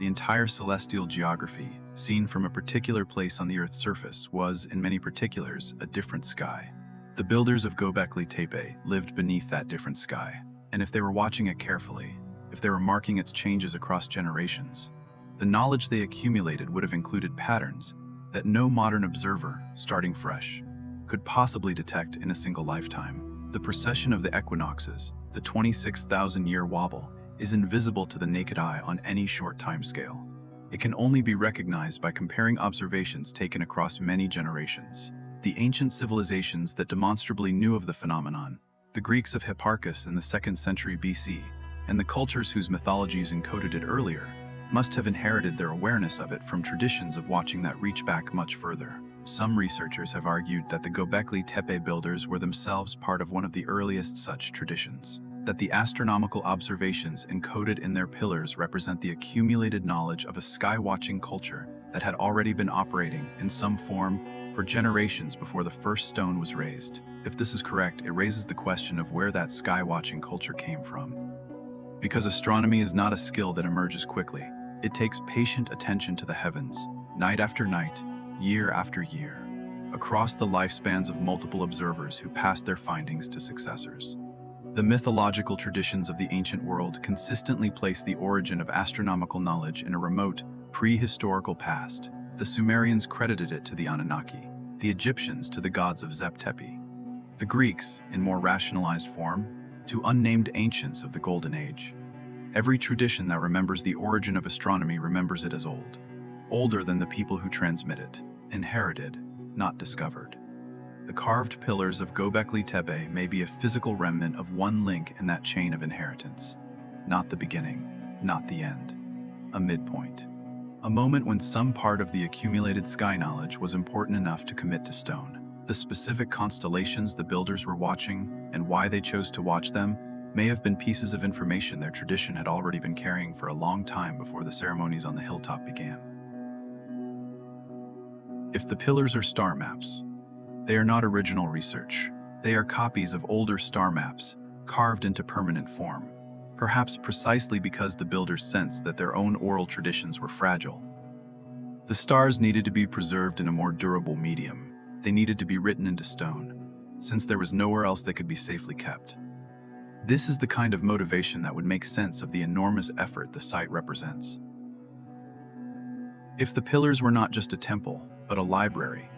the entire celestial geography, seen from a particular place on the Earth's surface, was, in many particulars, a different sky. The builders of Göbekli Tepe lived beneath that different sky, and if they were watching it carefully, if they were marking its changes across generations, the knowledge they accumulated would have included patterns that no modern observer, starting fresh, could possibly detect in a single lifetime. The precession of the equinoxes, the 26,000-year wobble, is invisible to the naked eye on any short timescale. It can only be recognized by comparing observations taken across many generations. The ancient civilizations that demonstrably knew of the phenomenon, the Greeks of Hipparchus in the 2nd century BC, and the cultures whose mythologies encoded it earlier, must have inherited their awareness of it from traditions of watching that reach back much further. Some researchers have argued that the Göbekli Tepe builders were themselves part of one of the earliest such traditions, that the astronomical observations encoded in their pillars represent the accumulated knowledge of a sky-watching culture that had already been operating in some form for generations before the first stone was raised. If this is correct, it raises the question of where that sky-watching culture came from. Because astronomy is not a skill that emerges quickly, it takes patient attention to the heavens, night after night, year after year, across the lifespans of multiple observers who pass their findings to successors. The mythological traditions of the ancient world consistently place the origin of astronomical knowledge in a remote, prehistorical past. The Sumerians credited it to the Anunnaki, the Egyptians to the gods of Zep-Tepi, the Greeks, in more rationalized form, to unnamed ancients of the Golden Age. Every tradition that remembers the origin of astronomy remembers it as old, older than the people who transmit it, inherited, not discovered. The carved pillars of Göbekli Tepe may be a physical remnant of one link in that chain of inheritance. Not the beginning, not the end. A midpoint. A moment when some part of the accumulated sky knowledge was important enough to commit to stone. The specific constellations the builders were watching, and why they chose to watch them, may have been pieces of information their tradition had already been carrying for a long time before the ceremonies on the hilltop began. If the pillars are star maps, they are not original research. They are copies of older star maps, carved into permanent form, perhaps precisely because the builders sensed that their own oral traditions were fragile. The stars needed to be preserved in a more durable medium. They needed to be written into stone, since there was nowhere else they could be safely kept. This is the kind of motivation that would make sense of the enormous effort the site represents. If the pillars were not just a temple, but a library,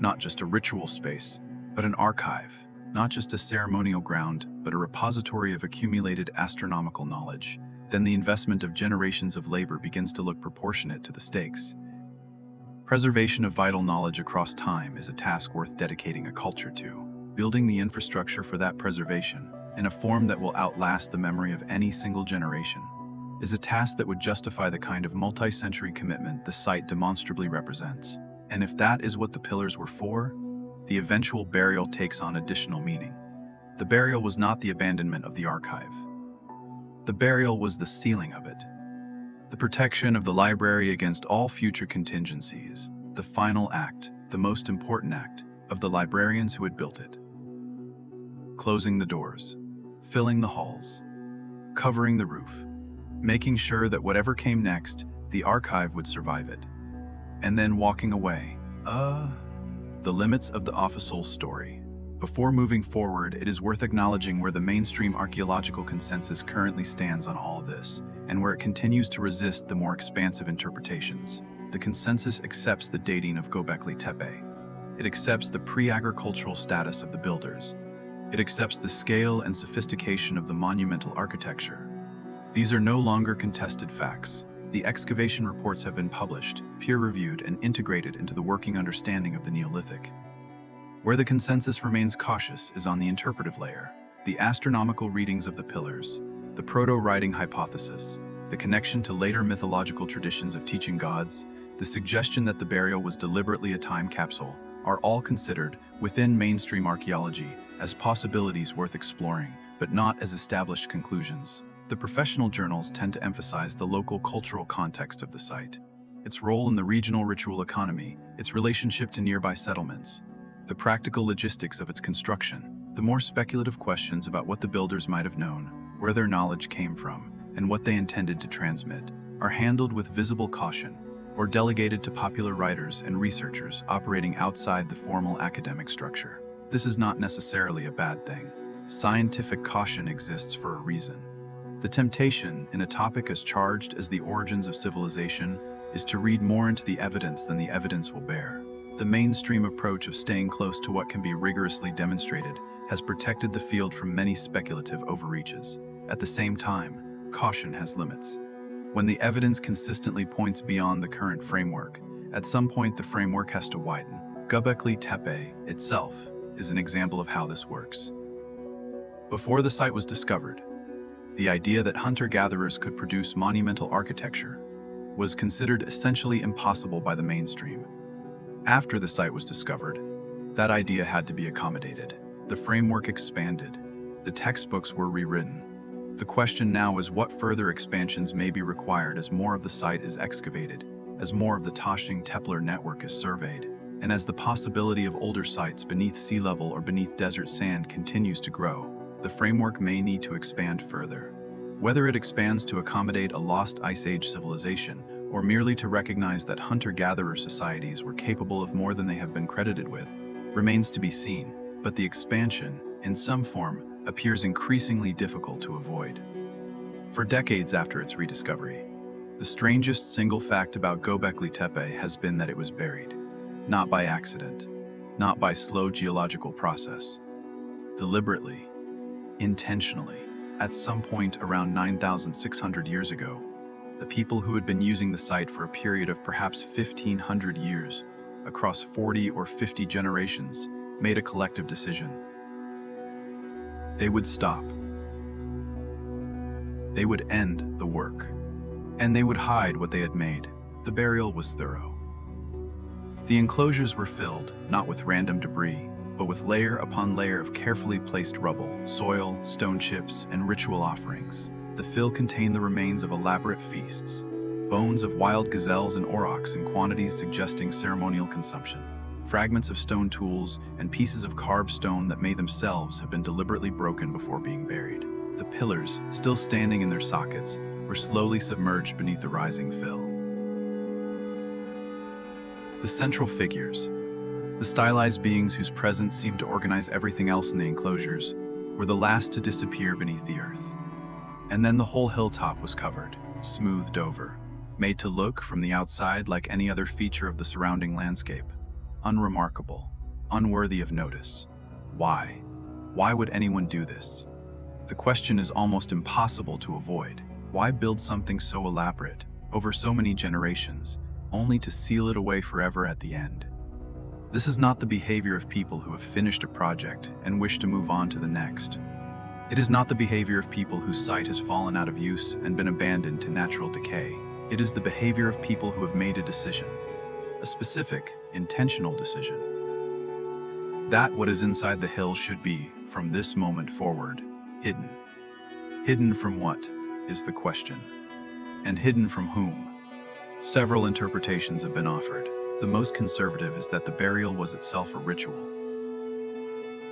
not just a ritual space, but an archive, not just a ceremonial ground, but a repository of accumulated astronomical knowledge, then the investment of generations of labor begins to look proportionate to the stakes. Preservation of vital knowledge across time is a task worth dedicating a culture to. Building the infrastructure for that preservation, in a form that will outlast the memory of any single generation, is a task that would justify the kind of multi-century commitment the site demonstrably represents. And if that is what the pillars were for, the eventual burial takes on additional meaning. The burial was not the abandonment of the archive. The burial was the sealing of it. The protection of the library against all future contingencies, the final act, the most important act, of the librarians who had built it. Closing the doors, filling the halls, covering the roof, making sure that whatever came next, the archive would survive it. And then walking away. The limits of the official story. Before moving forward, it is worth acknowledging where the mainstream archaeological consensus currently stands on all this, and where it continues to resist the more expansive interpretations. The consensus accepts the dating of Göbekli Tepe. It accepts the pre-agricultural status of the builders. It accepts the scale and sophistication of the monumental architecture. These are no longer contested facts. The excavation reports have been published, peer-reviewed, and integrated into the working understanding of the Neolithic. Where the consensus remains cautious is on the interpretive layer, the astronomical readings of the pillars, the proto-writing hypothesis, the connection to later mythological traditions of teaching gods, the suggestion that the burial was deliberately a time capsule, are all considered, within mainstream archaeology, as possibilities worth exploring, but not as established conclusions. The professional journals tend to emphasize the local cultural context of the site, its role in the regional ritual economy, its relationship to nearby settlements, the practical logistics of its construction. The more speculative questions about what the builders might have known, where their knowledge came from, and what they intended to transmit, are handled with visible caution or delegated to popular writers and researchers operating outside the formal academic structure. This is not necessarily a bad thing. Scientific caution exists for a reason. The temptation in a topic as charged as the origins of civilization is to read more into the evidence than the evidence will bear. The mainstream approach of staying close to what can be rigorously demonstrated has protected the field from many speculative overreaches. At the same time, caution has limits. When the evidence consistently points beyond the current framework, at some point the framework has to widen. Göbekli Tepe itself is an example of how this works. Before the site was discovered, the idea that hunter-gatherers could produce monumental architecture was considered essentially impossible by the mainstream. After the site was discovered, that idea had to be accommodated. The framework expanded. The textbooks were rewritten. The question now is what further expansions may be required as more of the site is excavated, as more of the Tasching Tepler network is surveyed, and as the possibility of older sites beneath sea level or beneath desert sand continues to grow. The framework may need to expand further. Whether it expands to accommodate a lost Ice Age civilization or merely to recognize that hunter-gatherer societies were capable of more than they have been credited with, remains to be seen, but the expansion, in some form, appears increasingly difficult to avoid. For decades after its rediscovery, the strangest single fact about Göbekli Tepe has been that it was buried, not by accident, not by slow geological process, deliberately, intentionally. At some point around 9,600 years ago, the people who had been using the site for a period of perhaps 1,500 years, across 40 or 50 generations, made a collective decision. They would stop. They would end the work. And they would hide what they had made. The burial was thorough. The enclosures were filled, not with random debris, but with layer upon layer of carefully placed rubble, soil, stone chips, and ritual offerings. The fill contained the remains of elaborate feasts, bones of wild gazelles and aurochs in quantities suggesting ceremonial consumption, fragments of stone tools, and pieces of carved stone that may themselves have been deliberately broken before being buried. The pillars, still standing in their sockets, were slowly submerged beneath the rising fill. The central figures, the stylized beings whose presence seemed to organize everything else in the enclosures, were the last to disappear beneath the earth. And then the whole hilltop was covered, smoothed over, made to look from the outside like any other feature of the surrounding landscape. Unremarkable, unworthy of notice. Why? Why would anyone do this? The question is almost impossible to avoid. Why build something so elaborate, over so many generations, only to seal it away forever at the end? This is not the behavior of people who have finished a project and wish to move on to the next. It is not the behavior of people whose site has fallen out of use and been abandoned to natural decay. It is the behavior of people who have made a decision, a specific, intentional decision. That what is inside the hill should be, from this moment forward, hidden. Hidden from what, is the question. And hidden from whom? Several interpretations have been offered. The most conservative is that the burial was itself a ritual.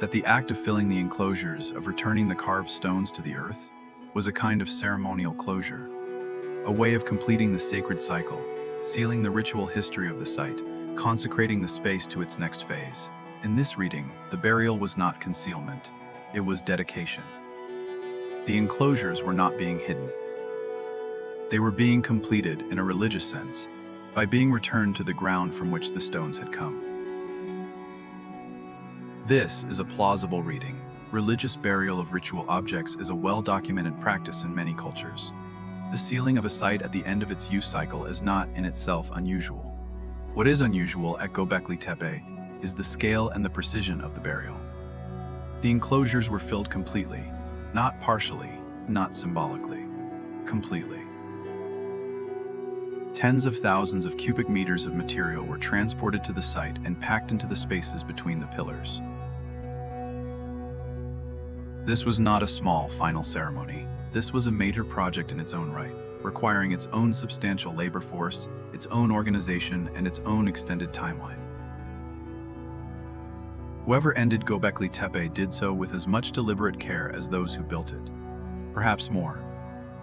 That the act of filling the enclosures, of returning the carved stones to the earth, was a kind of ceremonial closure, a way of completing the sacred cycle, sealing the ritual history of the site, consecrating the space to its next phase. In this reading, the burial was not concealment, it was dedication. The enclosures were not being hidden. They were being completed, in a religious sense, by being returned to the ground from which the stones had come. This is a plausible reading. Religious burial of ritual objects is a well-documented practice in many cultures. The sealing of a site at the end of its use cycle is not in itself unusual. What is unusual at Göbekli Tepe is the scale and the precision of the burial. The enclosures were filled completely, not partially, not symbolically, completely. Tens of thousands of cubic meters of material were transported to the site and packed into the spaces between the pillars. This was not a small final ceremony. This was a major project in its own right, requiring its own substantial labor force, its own organization, and its own extended timeline. Whoever ended Göbekli Tepe did so with as much deliberate care as those who built it, perhaps more.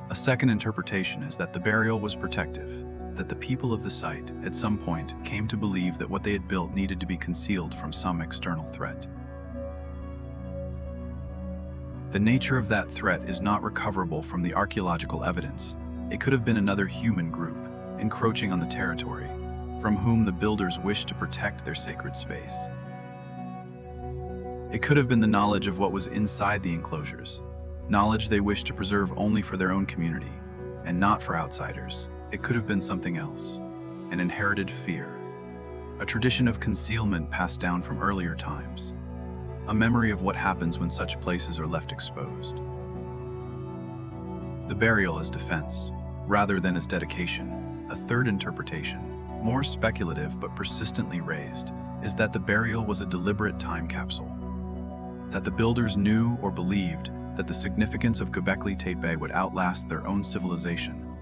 A second interpretation is that the burial was protective, that the people of the site, at some point, came to believe that what they had built needed to be concealed from some external threat. The nature of that threat is not recoverable from the archaeological evidence. It could have been another human group, encroaching on the territory, from whom the builders wished to protect their sacred space. It could have been the knowledge of what was inside the enclosures, knowledge they wished to preserve only for their own community, and not for outsiders. It could have been something else, an inherited fear, a tradition of concealment passed down from earlier times, a memory of what happens when such places are left exposed. The burial as defense, rather than as dedication. A third interpretation, more speculative but persistently raised, is that the burial was a deliberate time capsule, that the builders knew or believed that the significance of Göbekli Tepe would outlast their own civilization,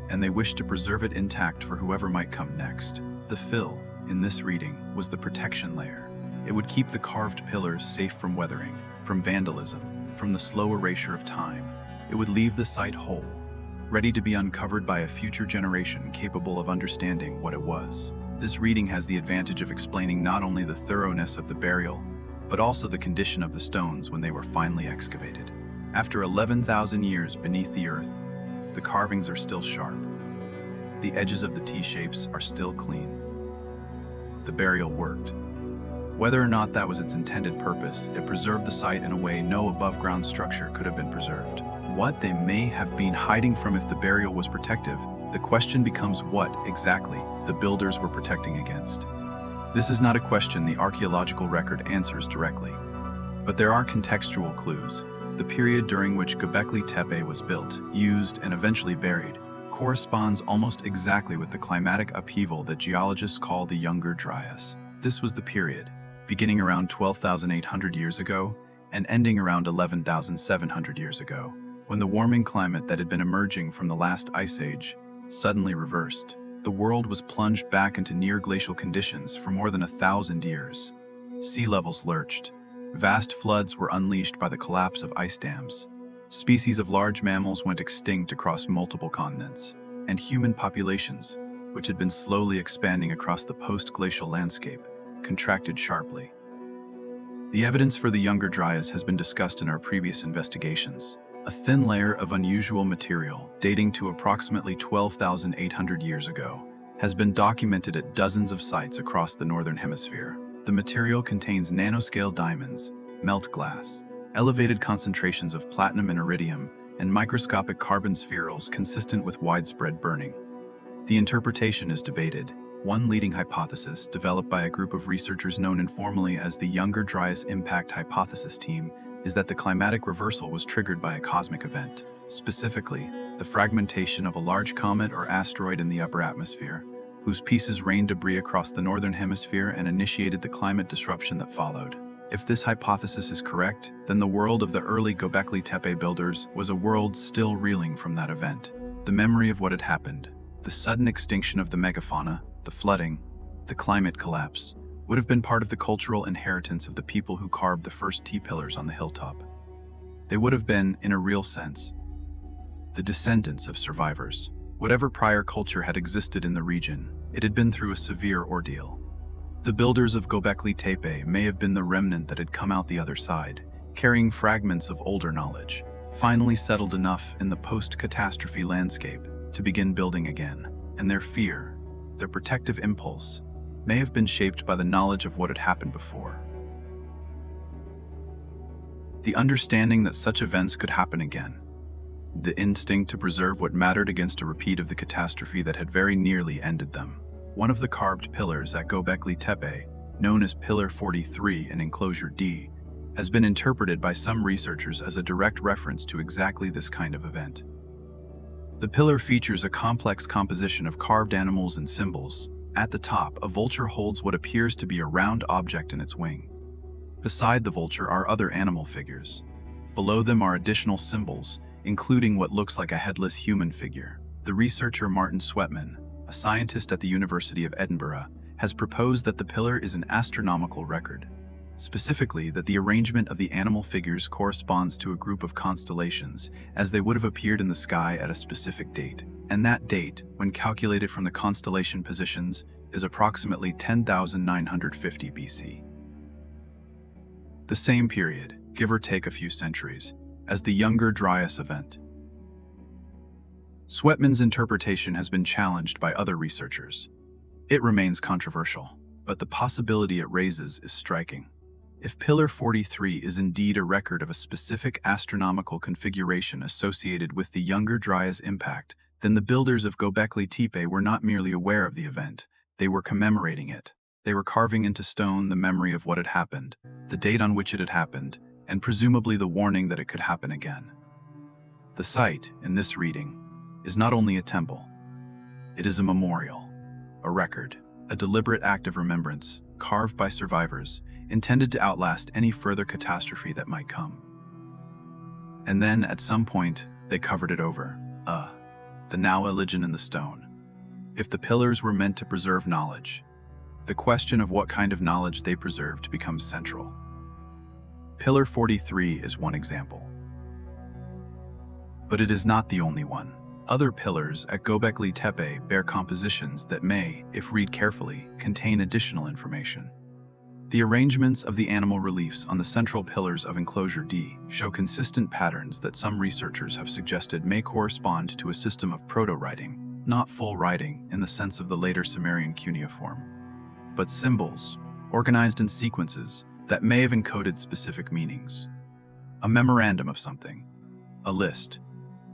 and they wished to preserve it intact for whoever might come next. The fill, in this reading, was the protection layer. It would keep the carved pillars safe from weathering, from vandalism, from the slow erasure of time. It would leave the site whole, ready to be uncovered by a future generation capable of understanding what it was. This reading has the advantage of explaining not only the thoroughness of the burial, but also the condition of the stones when they were finally excavated. After 11,000 years beneath the earth, the carvings are still sharp. The edges of the T-shapes are still clean. The burial worked. Whether or not that was its intended purpose, it preserved the site in a way no above-ground structure could have been preserved. What they may have been hiding from if the burial was protective, the question becomes what, exactly, the builders were protecting against. This is not a question the archaeological record answers directly. But there are contextual clues. The period during which Göbekli Tepe was built, used, and eventually buried corresponds almost exactly with the climatic upheaval that geologists call the Younger Dryas. This was the period, beginning around 12,800 years ago and ending around 11,700 years ago, when the warming climate that had been emerging from the last ice age suddenly reversed. The world was plunged back into near-glacial conditions for more than 1,000 years. Sea levels lurched. Vast floods were unleashed by the collapse of ice dams. Species of large mammals went extinct across multiple continents, and human populations, which had been slowly expanding across the post-glacial landscape, contracted sharply. The evidence for the Younger Dryas has been discussed in our previous investigations. A thin layer of unusual material, dating to approximately 12,800 years ago, has been documented at dozens of sites across the Northern Hemisphere. The material contains nanoscale diamonds, melt glass, elevated concentrations of platinum and iridium, and microscopic carbon spherules consistent with widespread burning. The interpretation is debated. One leading hypothesis, developed by a group of researchers known informally as the Younger Dryas Impact Hypothesis Team, is that the climatic reversal was triggered by a cosmic event, specifically, the fragmentation of a large comet or asteroid in the upper atmosphere, whose pieces rained debris across the northern hemisphere and initiated the climate disruption that followed. If this hypothesis is correct, then the world of the early Göbekli Tepe builders was a world still reeling from that event. The memory of what had happened, the sudden extinction of the megafauna, the flooding, the climate collapse, would have been part of the cultural inheritance of the people who carved the first T-pillars on the hilltop. They would have been, in a real sense, the descendants of survivors. Whatever prior culture had existed in the region, it had been through a severe ordeal. The builders of Göbekli Tepe may have been the remnant that had come out the other side, carrying fragments of older knowledge, finally settled enough in the post-catastrophe landscape to begin building again, and their fear, their protective impulse, may have been shaped by the knowledge of what had happened before. The understanding that such events could happen again, the instinct to preserve what mattered against a repeat of the catastrophe that had very nearly ended them. One of the carved pillars at Göbekli Tepe, known as Pillar 43 in Enclosure D, has been interpreted by some researchers as a direct reference to exactly this kind of event. The pillar features a complex composition of carved animals and symbols. At the top, a vulture holds what appears to be a round object in its wing. Beside the vulture are other animal figures. Below them are additional symbols, including what looks like a headless human figure. The researcher Martin Sweatman, a scientist at the University of Edinburgh, has proposed that the pillar is an astronomical record. specifically that the arrangement of the animal figures corresponds to a group of constellations as they would have appeared in the sky at a specific date, and that date, when calculated from the constellation positions, is approximately 10,950 BC. The same period, give or take a few centuries, as the Younger Dryas event. Sweatman's interpretation has been challenged by other researchers. It remains controversial, but the possibility it raises is striking. If Pillar 43 is indeed a record of a specific astronomical configuration associated with the Younger Dryas impact, then the builders of Göbekli Tepe were not merely aware of the event, they were commemorating it. They were carving into stone the memory of what had happened, the date on which it had happened, and presumably the warning that it could happen again. The site, in this reading, is not only a temple. It is a memorial, a record, a deliberate act of remembrance, carved by survivors, intended to outlast any further catastrophe that might come. And then, at some point, they covered it over. The now a legend in the stone. If the pillars were meant to preserve knowledge, the question of what kind of knowledge they preserved becomes central. Pillar 43 is one example. But it is not the only one. Other pillars at Göbekli Tepe bear compositions that may, if read carefully, contain additional information. The arrangements of the animal reliefs on the central pillars of enclosure D show consistent patterns that some researchers have suggested may correspond to a system of proto-writing, not full writing in the sense of the later Sumerian cuneiform, but symbols, organized in sequences that may have encoded specific meanings. A memorandum of something, a list,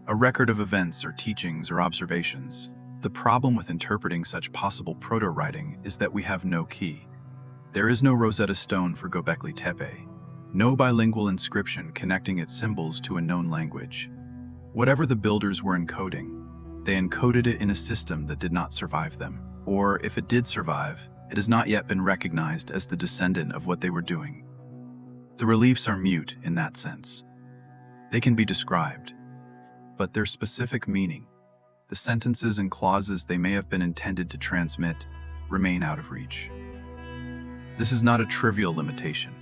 a record of events or teachings or observations. The problem with interpreting such possible proto-writing is that we have no key. There is no Rosetta Stone for Göbekli Tepe, no bilingual inscription connecting its symbols to a known language. Whatever the builders were encoding, they encoded it in a system that did not survive them, or if it did survive, it has not yet been recognized as the descendant of what they were doing. The reliefs are mute in that sense. They can be described, but their specific meaning, the sentences and clauses they may have been intended to transmit, remain out of reach. This is not a trivial limitation.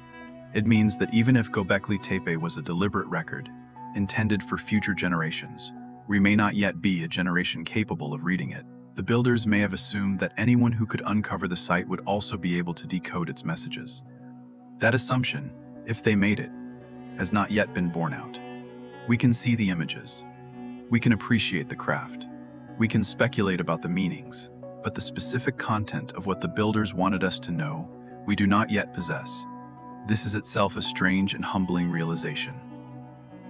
It means that even if Göbekli Tepe was a deliberate record, intended for future generations, we may not yet be a generation capable of reading it. The builders may have assumed that anyone who could uncover the site would also be able to decode its messages. That assumption, if they made it, has not yet been borne out. We can see the images. We can appreciate the craft. We can speculate about the meanings, but the specific content of what the builders wanted us to know, we do not yet possess. This is itself a strange and humbling realization.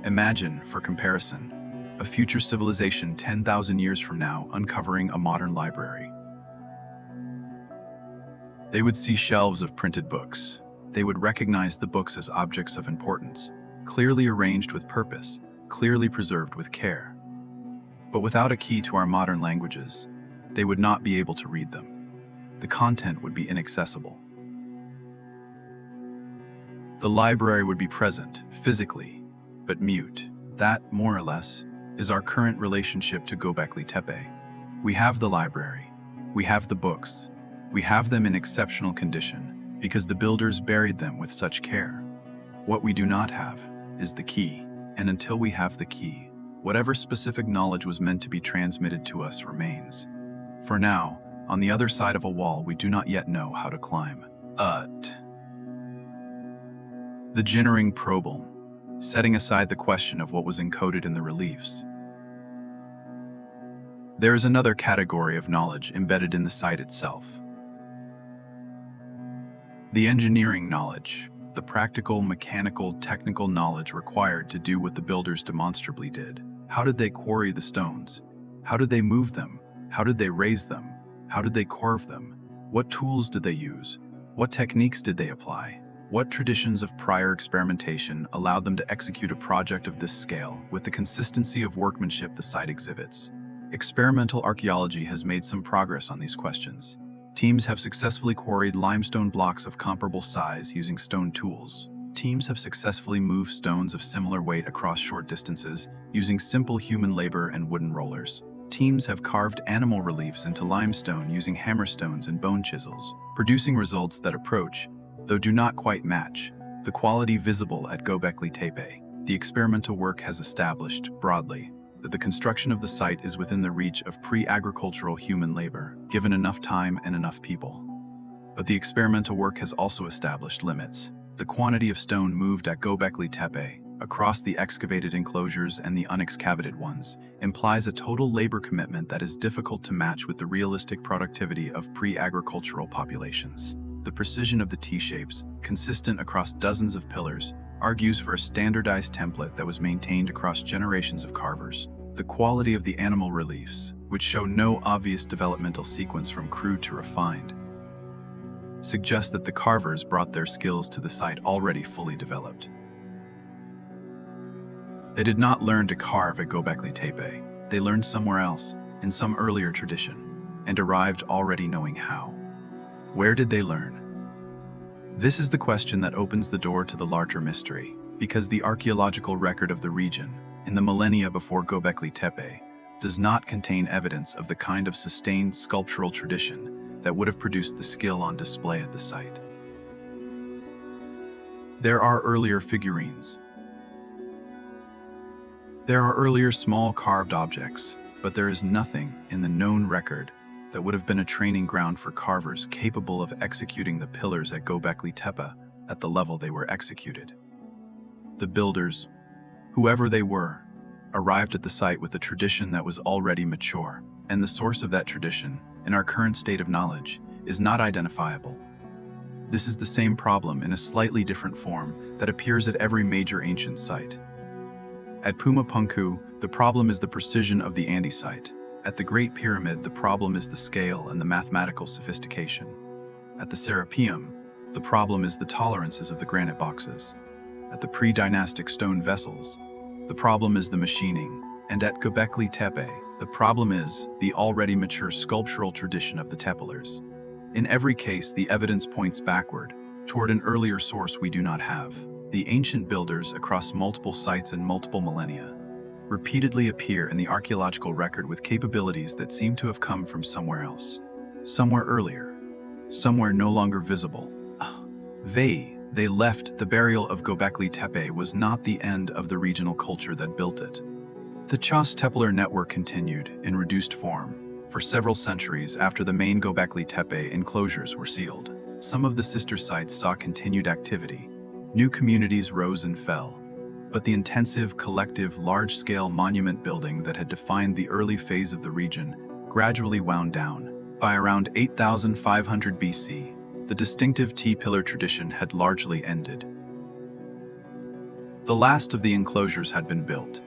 Imagine, for comparison, a future civilization 10,000 years from now uncovering a modern library. They would see shelves of printed books. They would recognize the books as objects of importance, clearly arranged with purpose, clearly preserved with care. But without a key to our modern languages, they would not be able to read them. The content would be inaccessible. The library would be present, physically, but mute. That, more or less, is our current relationship to Göbekli Tepe. We have the library, we have the books, we have them in exceptional condition because the builders buried them with such care. What we do not have is the key, and until we have the key, whatever specific knowledge was meant to be transmitted to us remains. For now, on the other side of a wall we do not yet know how to climb. The Jinnering problem, setting aside the question of what was encoded in the reliefs. There is another category of knowledge embedded in the site itself. The engineering knowledge, the practical, mechanical, technical knowledge required to do what the builders demonstrably did. How did they quarry the stones? How did they move them? How did they raise them? How did they carve them? What tools did they use? What techniques did they apply? What traditions of prior experimentation allowed them to execute a project of this scale with the consistency of workmanship the site exhibits? Experimental archaeology has made some progress on these questions. Teams have successfully quarried limestone blocks of comparable size using stone tools. Teams have successfully moved stones of similar weight across short distances using simple human labor and wooden rollers. Teams have carved animal reliefs into limestone using hammerstones and bone chisels, producing results that approach, though do not quite match the quality visible at Göbekli Tepe. The experimental work has established, broadly, that the construction of the site is within the reach of pre-agricultural human labor, given enough time and enough people. But the experimental work has also established limits. The quantity of stone moved at Göbekli Tepe, across the excavated enclosures and the unexcavated ones, implies a total labor commitment that is difficult to match with the realistic productivity of pre-agricultural populations. The precision of the T-shapes, consistent across dozens of pillars, argues for a standardized template that was maintained across generations of carvers. The quality of the animal reliefs, which show no obvious developmental sequence from crude to refined, suggests that the carvers brought their skills to the site already fully developed. They did not learn to carve at Göbekli Tepe. They learned somewhere else, in some earlier tradition, and arrived already knowing how. Where did they learn? This is the question that opens the door to the larger mystery, because the archaeological record of the region, in the millennia before Göbekli Tepe, does not contain evidence of the kind of sustained sculptural tradition that would have produced the skill on display at the site. There are earlier figurines. There are earlier small carved objects, but there is nothing in the known record that would have been a training ground for carvers capable of executing the pillars at Göbekli Tepe at the level they were executed. The builders, whoever they were, arrived at the site with a tradition that was already mature, and the source of that tradition, in our current state of knowledge, is not identifiable. This is the same problem in a slightly different form that appears at every major ancient site. At Puma Punku, the problem is the precision of the andesite. At the Great Pyramid, the problem is the scale and the mathematical sophistication. At the Serapeum, the problem is the tolerances of the granite boxes. At the pre-dynastic stone vessels, the problem is the machining. And at Göbekli Tepe, the problem is the already mature sculptural tradition of the Tepelers. In every case, the evidence points backward, toward an earlier source we do not have. The ancient builders across multiple sites and multiple millennia repeatedly appear in the archaeological record with capabilities that seem to have come from somewhere else, somewhere earlier, somewhere no longer visible. They left. The burial of Göbekli Tepe was not the end of the regional culture that built it. The Chas Tepeler network continued, in reduced form, for several centuries after the main Göbekli Tepe enclosures were sealed. Some of the sister sites saw continued activity. New communities rose and fell. But the intensive, collective, large-scale monument building that had defined the early phase of the region gradually wound down. By around 8,500 BC, the distinctive T-pillar tradition had largely ended. The last of the enclosures had been built.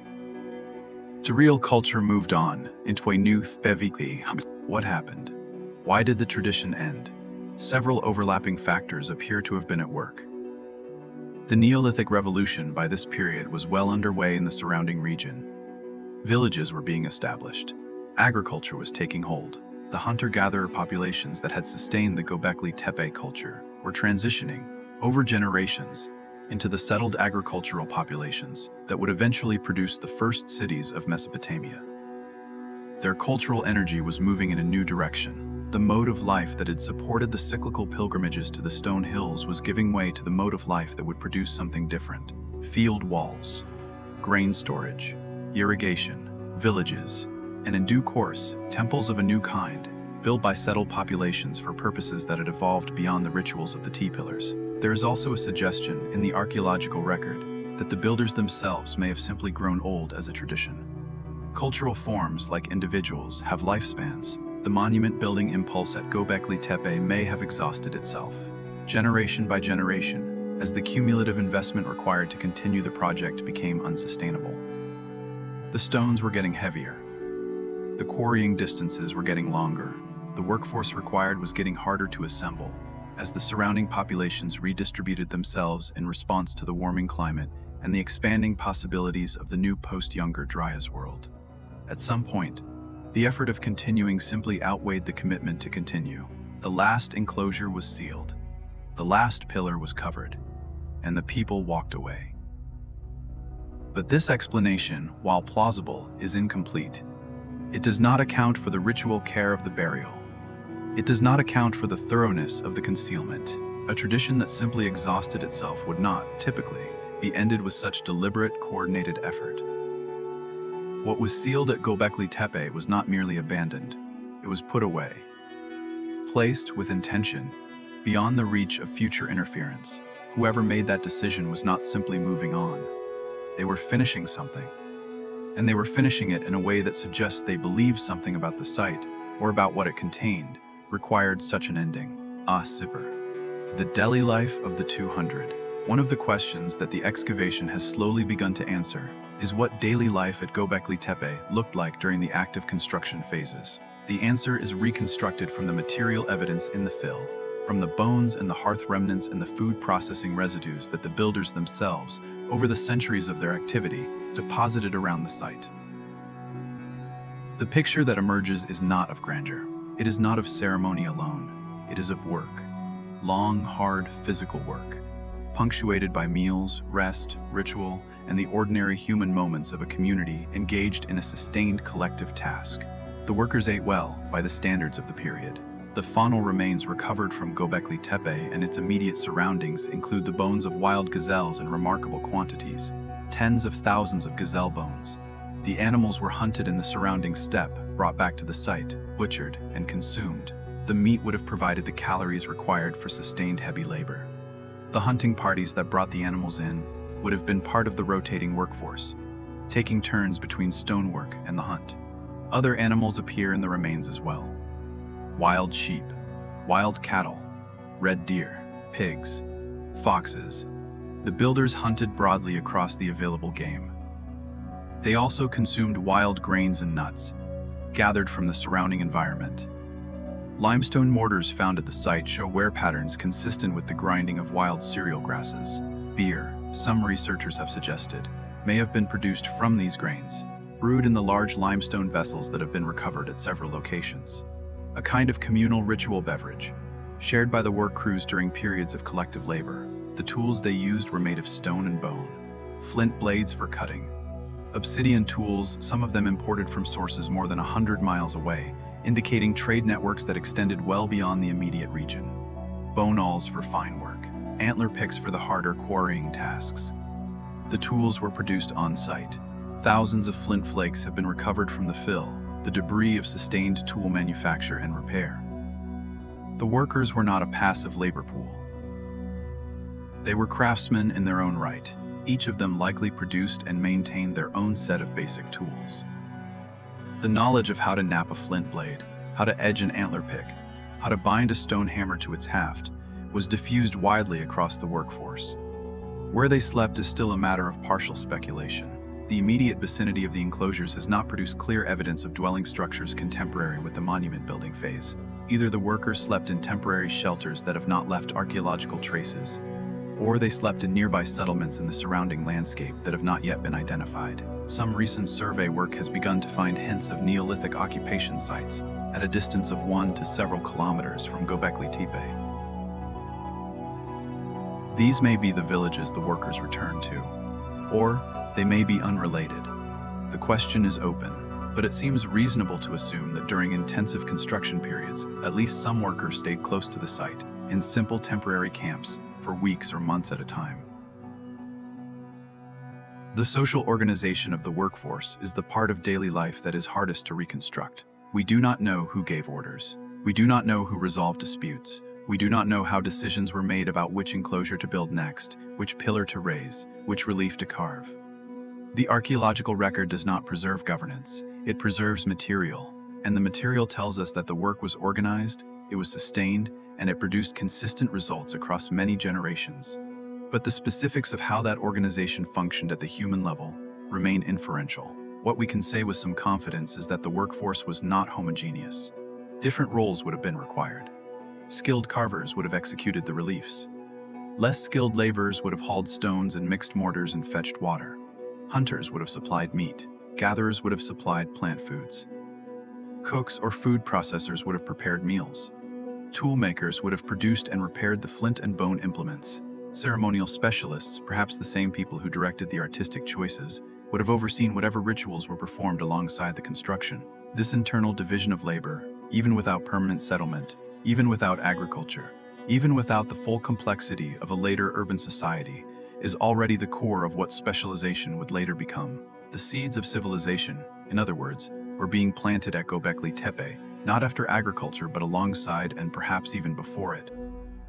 The real culture moved on into a new Theviki. What happened? Why did the tradition end? Several overlapping factors appear to have been at work. The Neolithic Revolution by this period was well underway in the surrounding region. Villages were being established. Agriculture was taking hold. The hunter-gatherer populations that had sustained the Göbekli Tepe culture were transitioning, over generations, into the settled agricultural populations that would eventually produce the first cities of Mesopotamia. Their cultural energy was moving in a new direction. The mode of life that had supported the cyclical pilgrimages to the stone hills was giving way to the mode of life that would produce something different. Field walls, grain storage, irrigation, villages, and in due course, temples of a new kind, built by settled populations for purposes that had evolved beyond the rituals of the T-pillars. There is also a suggestion in the archaeological record that the builders themselves may have simply grown old as a tradition. Cultural forms, like individuals, have lifespans. The monument-building impulse at Göbekli Tepe may have exhausted itself, generation by generation, as the cumulative investment required to continue the project became unsustainable. The stones were getting heavier. The quarrying distances were getting longer. The workforce required was getting harder to assemble, as the surrounding populations redistributed themselves in response to the warming climate and the expanding possibilities of the new post-Younger Dryas world. At some point, the effort of continuing simply outweighed the commitment to continue. The last enclosure was sealed, the last pillar was covered, and the people walked away. But this explanation, while plausible, is incomplete. It does not account for the ritual care of the burial. It does not account for the thoroughness of the concealment. A tradition that simply exhausted itself would not, typically, be ended with such deliberate, coordinated effort. What was sealed at Göbekli Tepe was not merely abandoned, it was put away, placed with intention, beyond the reach of future interference. Whoever made that decision was not simply moving on. They were finishing something. And they were finishing it in a way that suggests they believed something about the site, or about what it contained, required such an ending. Sipper. The daily life of the 200. One of the questions that the excavation has slowly begun to answer is what daily life at Göbekli Tepe looked like during the active construction phases. The answer is reconstructed from the material evidence in the fill, from the bones and the hearth remnants and the food processing residues that the builders themselves, over the centuries of their activity, deposited around the site. The picture that emerges is not of grandeur. It is not of ceremony alone. It is of work. Long, hard, physical work, punctuated by meals, rest, ritual, and the ordinary human moments of a community engaged in a sustained collective task. The workers ate well by the standards of the period. The faunal remains recovered from Göbekli Tepe and its immediate surroundings include the bones of wild gazelles in remarkable quantities, tens of thousands of gazelle bones. The animals were hunted in the surrounding steppe, brought back to the site, butchered, and consumed. The meat would have provided the calories required for sustained heavy labor. The hunting parties that brought the animals in would have been part of the rotating workforce, taking turns between stonework and the hunt. Other animals appear in the remains as well. Wild sheep, wild cattle, red deer, pigs, foxes. The builders hunted broadly across the available game. They also consumed wild grains and nuts, gathered from the surrounding environment. Limestone mortars found at the site show wear patterns consistent with the grinding of wild cereal grasses. Beer, some researchers have suggested, may have been produced from these grains, brewed in the large limestone vessels that have been recovered at several locations. A kind of communal ritual beverage, shared by the work crews during periods of collective labor. The tools they used were made of stone and bone, flint blades for cutting, obsidian tools, some of them imported from sources more than 100 miles away, indicating trade networks that extended well beyond the immediate region. Bone awls for fine work, antler picks for the harder quarrying tasks. The tools were produced on site. Thousands of flint flakes have been recovered from the fill, the debris of sustained tool manufacture and repair. The workers were not a passive labor pool. They were craftsmen in their own right. Each of them likely produced and maintained their own set of basic tools. The knowledge of how to knap a flint blade, how to edge an antler pick, how to bind a stone hammer to its haft, was diffused widely across the workforce. Where they slept is still a matter of partial speculation. The immediate vicinity of the enclosures has not produced clear evidence of dwelling structures contemporary with the monument building phase. Either the workers slept in temporary shelters that have not left archaeological traces, or they slept in nearby settlements in the surrounding landscape that have not yet been identified. Some recent survey work has begun to find hints of Neolithic occupation sites at a distance of 1 to several kilometers from Göbekli Tepe. These may be the villages the workers returned to, or they may be unrelated. The question is open, but it seems reasonable to assume that during intensive construction periods, at least some workers stayed close to the site, in simple temporary camps, for weeks or months at a time. The social organization of the workforce is the part of daily life that is hardest to reconstruct. We do not know who gave orders. We do not know who resolved disputes. We do not know how decisions were made about which enclosure to build next, which pillar to raise, which relief to carve. The archaeological record does not preserve governance, it preserves material, and the material tells us that the work was organized, it was sustained, and it produced consistent results across many generations. But the specifics of how that organization functioned at the human level remain inferential. What we can say with some confidence is that the workforce was not homogeneous. Different roles would have been required. Skilled carvers would have executed the reliefs. Less skilled laborers would have hauled stones and mixed mortars and fetched water. Hunters would have supplied meat. Gatherers would have supplied plant foods. Cooks or food processors would have prepared meals. Tool makers would have produced and repaired the flint and bone implements. Ceremonial specialists, perhaps the same people who directed the artistic choices, would have overseen whatever rituals were performed alongside the construction. This internal division of labor, even without permanent settlement, even without agriculture, even without the full complexity of a later urban society, is already the core of what specialization would later become. The seeds of civilization, in other words, were being planted at Göbekli Tepe, not after agriculture but alongside and perhaps even before it.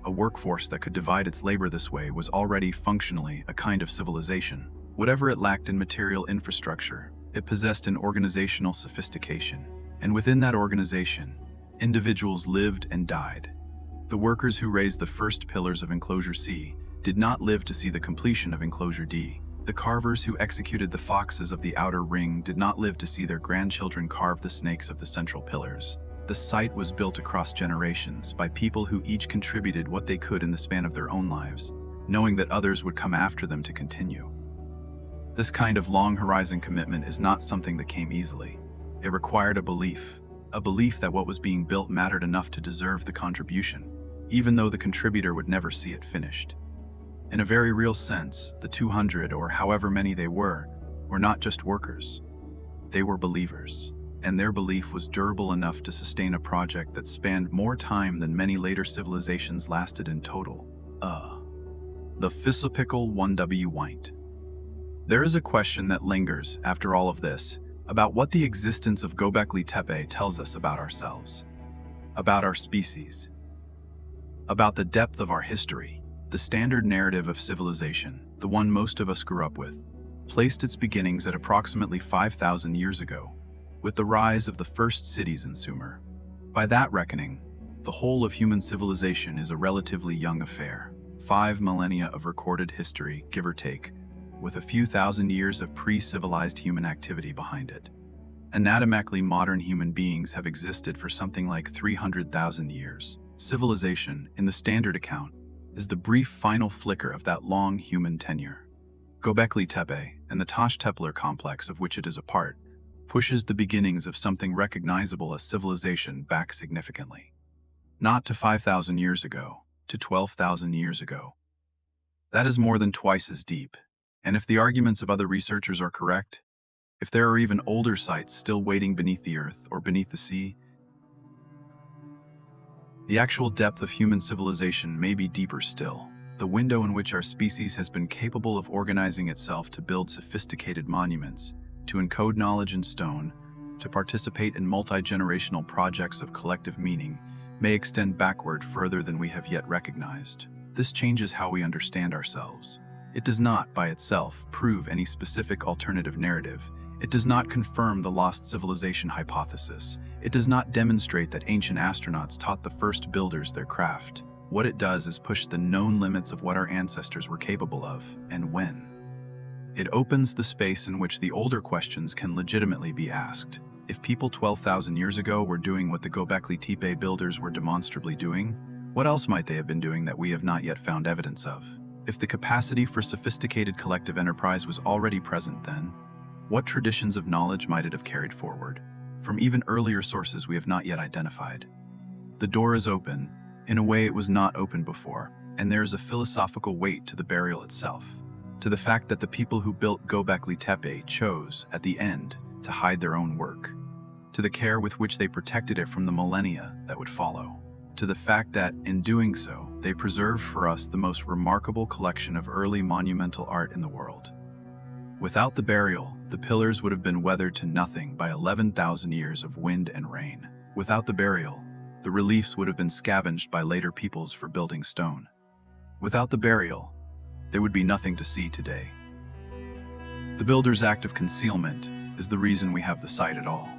A workforce that could divide its labor this way was already functionally a kind of civilization. Whatever it lacked in material infrastructure, it possessed in organizational sophistication. And within that organization, individuals lived and died. The workers who raised the first pillars of Enclosure C did not live to see the completion of Enclosure D. The carvers who executed the foxes of the outer ring did not live to see their grandchildren carve the snakes of the central pillars. The site was built across generations by people who each contributed what they could in the span of their own lives, knowing that others would come after them to continue. This kind of long horizon commitment is not something that came easily. It required a belief that what was being built mattered enough to deserve the contribution, even though the contributor would never see it finished. In a very real sense, the 200 or however many they were not just workers. They were believers, and their belief was durable enough to sustain a project that spanned more time than many later civilizations lasted in total. The philosophical 1W White. There is a question that lingers after all of this about what the existence of Göbekli Tepe tells us about ourselves, about our species, about the depth of our history. The standard narrative of civilization, the one most of us grew up with, placed its beginnings at approximately 5,000 years ago, with the rise of the first cities in Sumer. By that reckoning, the whole of human civilization is a relatively young affair. 5 millennia of recorded history, give or take, with a few thousand years of pre-civilized human activity behind it. Anatomically modern human beings have existed for something like 300,000 years. Civilization, in the standard account, is the brief final flicker of that long human tenure. Göbekli Tepe, and the Taş Tepeler complex of which it is a part, pushes the beginnings of something recognizable as civilization back significantly. Not to 5,000 years ago, to 12,000 years ago. That is more than twice as deep, and if the arguments of other researchers are correct, if there are even older sites still waiting beneath the earth or beneath the sea, the actual depth of human civilization may be deeper still. The window in which our species has been capable of organizing itself to build sophisticated monuments, to encode knowledge in stone, to participate in multi-generational projects of collective meaning, may extend backward further than we have yet recognized. This changes how we understand ourselves. It does not, by itself, prove any specific alternative narrative. It does not confirm the lost civilization hypothesis. It does not demonstrate that ancient astronauts taught the first builders their craft. What it does is push the known limits of what our ancestors were capable of, and when. It opens the space in which the older questions can legitimately be asked. If people 12,000 years ago were doing what the Göbekli Tepe builders were demonstrably doing, what else might they have been doing that we have not yet found evidence of? If the capacity for sophisticated collective enterprise was already present then, what traditions of knowledge might it have carried forward, from even earlier sources we have not yet identified? The door is open, in a way it was not open before, and there is a philosophical weight to the burial itself, to the fact that the people who built Göbekli Tepe chose, at the end, to hide their own work, to the care with which they protected it from the millennia that would follow, to the fact that, in doing so, they preserved for us the most remarkable collection of early monumental art in the world. Without the burial, the pillars would have been weathered to nothing by 11,000 years of wind and rain. Without the burial, the reliefs would have been scavenged by later peoples for building stone. Without the burial, there would be nothing to see today. The builder's act of concealment is the reason we have the site at all.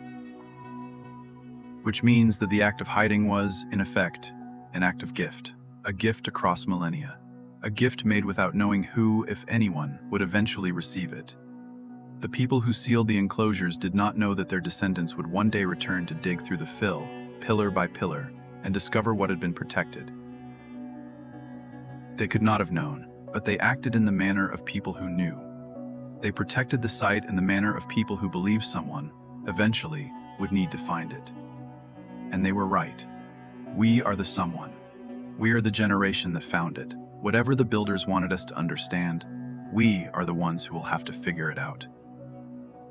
Which means that the act of hiding was, in effect, an act of gift. A gift across millennia. A gift made without knowing who, if anyone, would eventually receive it. The people who sealed the enclosures did not know that their descendants would one day return to dig through the fill, pillar by pillar, and discover what had been protected. They could not have known, but they acted in the manner of people who knew. They protected the site in the manner of people who believed someone, eventually, would need to find it. And they were right. We are the someone. We are the generation that found it. Whatever the builders wanted us to understand, we are the ones who will have to figure it out.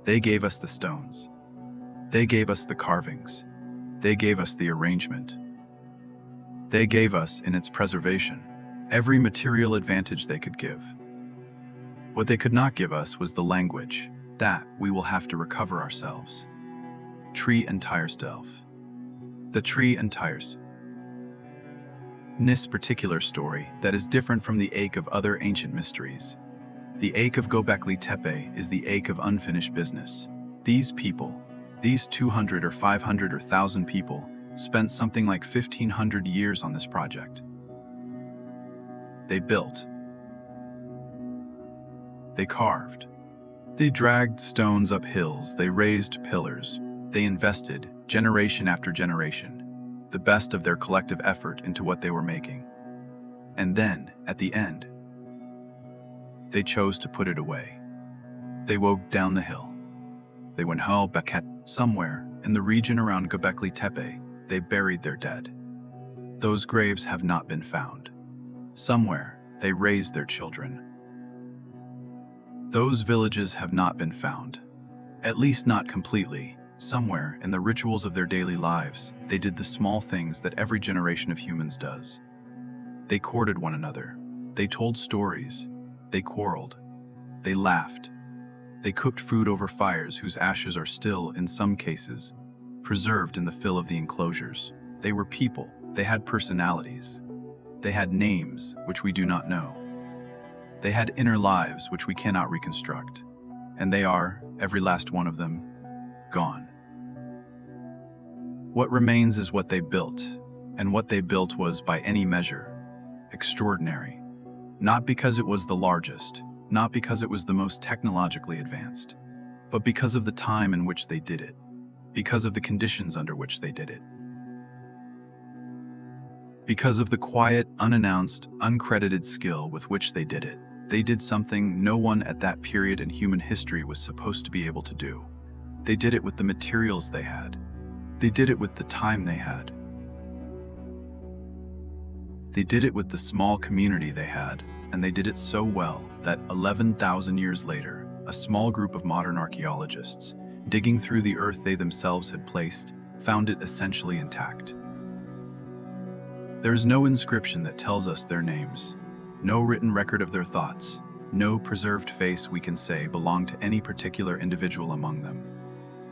They gave us the stones. They gave us the carvings. They gave us the arrangement. They gave us, in its preservation, every material advantage they could give. What they could not give us was the language. That we will have to recover ourselves. Tree and Tyresdelf. The tree and Tyres. This particular story that is different from the ache of other ancient mysteries. The ache of Göbekli Tepe is the ache of unfinished business. These people, these 200 or 500 or 1,000 people, spent something like 1,500 years on this project. They built. They carved. They dragged stones up hills, they raised pillars. They invested, generation after generation, the best of their collective effort into what they were making. And then, at the end, they chose to put it away. They walked down the hill. They went back at somewhere in the region around Göbekli Tepe. They buried their dead. Those graves have not been found. Somewhere, they raised their children. Those villages have not been found. At least not completely. Somewhere, in the rituals of their daily lives, they did the small things that every generation of humans does. They courted one another. They told stories. They quarreled. They laughed. They cooked food over fires whose ashes are still, in some cases, preserved in the fill of the enclosures. They were people. They had personalities. They had names which we do not know. They had inner lives which we cannot reconstruct. And they are, every last one of them, gone. What remains is what they built, and what they built was, by any measure, extraordinary. Not because it was the largest, not because it was the most technologically advanced, but because of the time in which they did it, because of the conditions under which they did it. Because of the quiet, unannounced, uncredited skill with which they did it. They did something no one at that period in human history was supposed to be able to do. They did it with the materials they had. They did it with the time they had. They did it with the small community they had, and they did it so well that 11,000 years later, a small group of modern archaeologists, digging through the earth they themselves had placed, found it essentially intact. There is no inscription that tells us their names, no written record of their thoughts, no preserved face we can say belonged to any particular individual among them.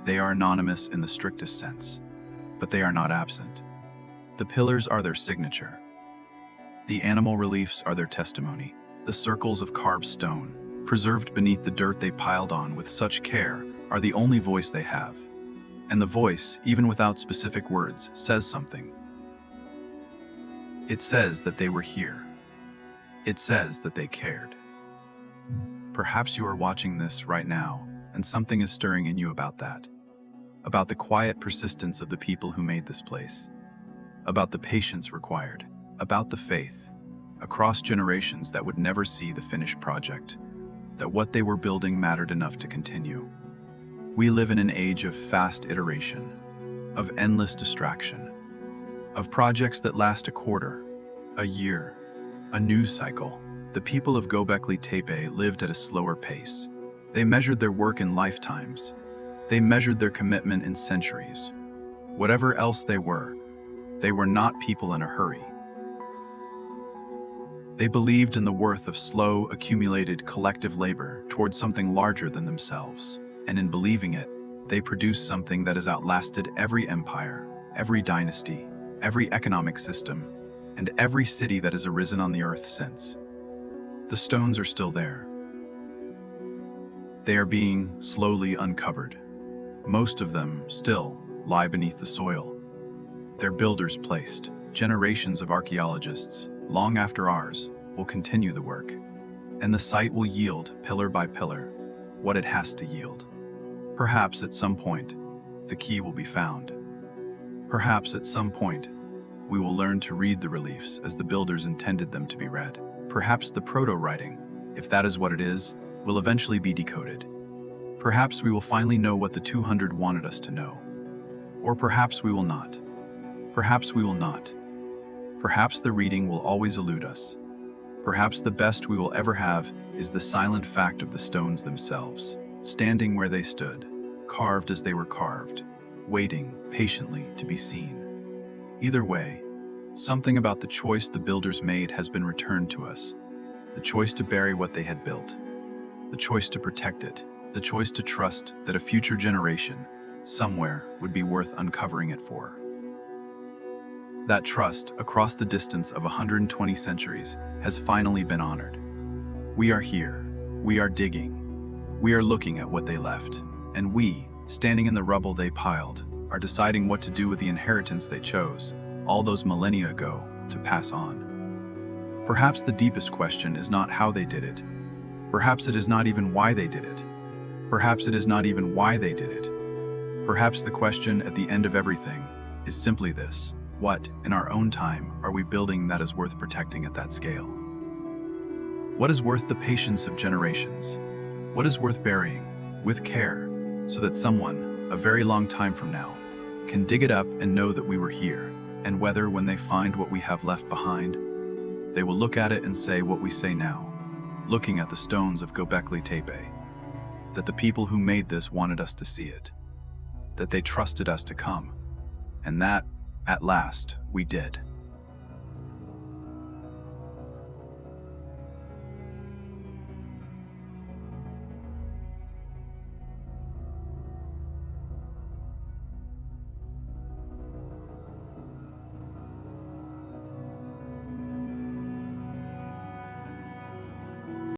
They are anonymous in the strictest sense, but they are not absent. The pillars are their signature. The animal reliefs are their testimony. The circles of carved stone, preserved beneath the dirt they piled on with such care, are the only voice they have. And the voice, even without specific words, says something. It says that they were here. It says that they cared. Perhaps you are watching this right now, and something is stirring in you about that. About the quiet persistence of the people who made this place. About the patience required. About the faith, across generations, that would never see the finished project. That what they were building mattered enough to continue. We live in an age of fast iteration, of endless distraction, of projects that last a quarter, a year, a news cycle. The people of Göbekli Tepe lived at a slower pace. They measured their work in lifetimes. They measured their commitment in centuries. Whatever else they were not people in a hurry. They believed in the worth of slow, accumulated collective labor towards something larger than themselves. And in believing it, they produced something that has outlasted every empire, every dynasty, every economic system, and every city that has arisen on the earth since. The stones are still there. They are being slowly uncovered. Most of them still lie beneath the soil. Their builders placed. Generations of archaeologists, long after ours, will continue the work. And the site will yield, pillar by pillar, what it has to yield. Perhaps at some point, the key will be found. Perhaps at some point, we will learn to read the reliefs as the builders intended them to be read. Perhaps the proto-writing, if that is what it is, will eventually be decoded. Perhaps we will finally know what the 200 wanted us to know. Or perhaps we will not. Perhaps we will not. Perhaps the reading will always elude us. Perhaps the best we will ever have is the silent fact of the stones themselves, standing where they stood, carved as they were carved, waiting patiently to be seen. Either way, Something about the choice the builders made has been returned to us. The choice to bury what they had built. The choice to protect it. The choice to trust that a future generation, somewhere, would be worth uncovering it for. That trust, across the distance of 120 centuries, has finally been honored. We are here. We are digging. We are looking at what they left. And we, standing in the rubble they piled, are deciding what to do with the inheritance they chose, all those millennia ago, to pass on. Perhaps the deepest question is not how they did it. Perhaps it is not even why they did it. Perhaps it is not even why they did it. Perhaps the question at the end of everything is simply this: what, in our own time, are we building that is worth protecting at that scale? What is worth the patience of generations? What is worth burying, with care, so that someone, a very long time from now, can dig it up and know that we were here, and whether, when they find what we have left behind, they will look at it and say what we say now, looking at the stones of Göbekli Tepe, that the people who made this wanted us to see it, that they trusted us to come, and that, at last, we did.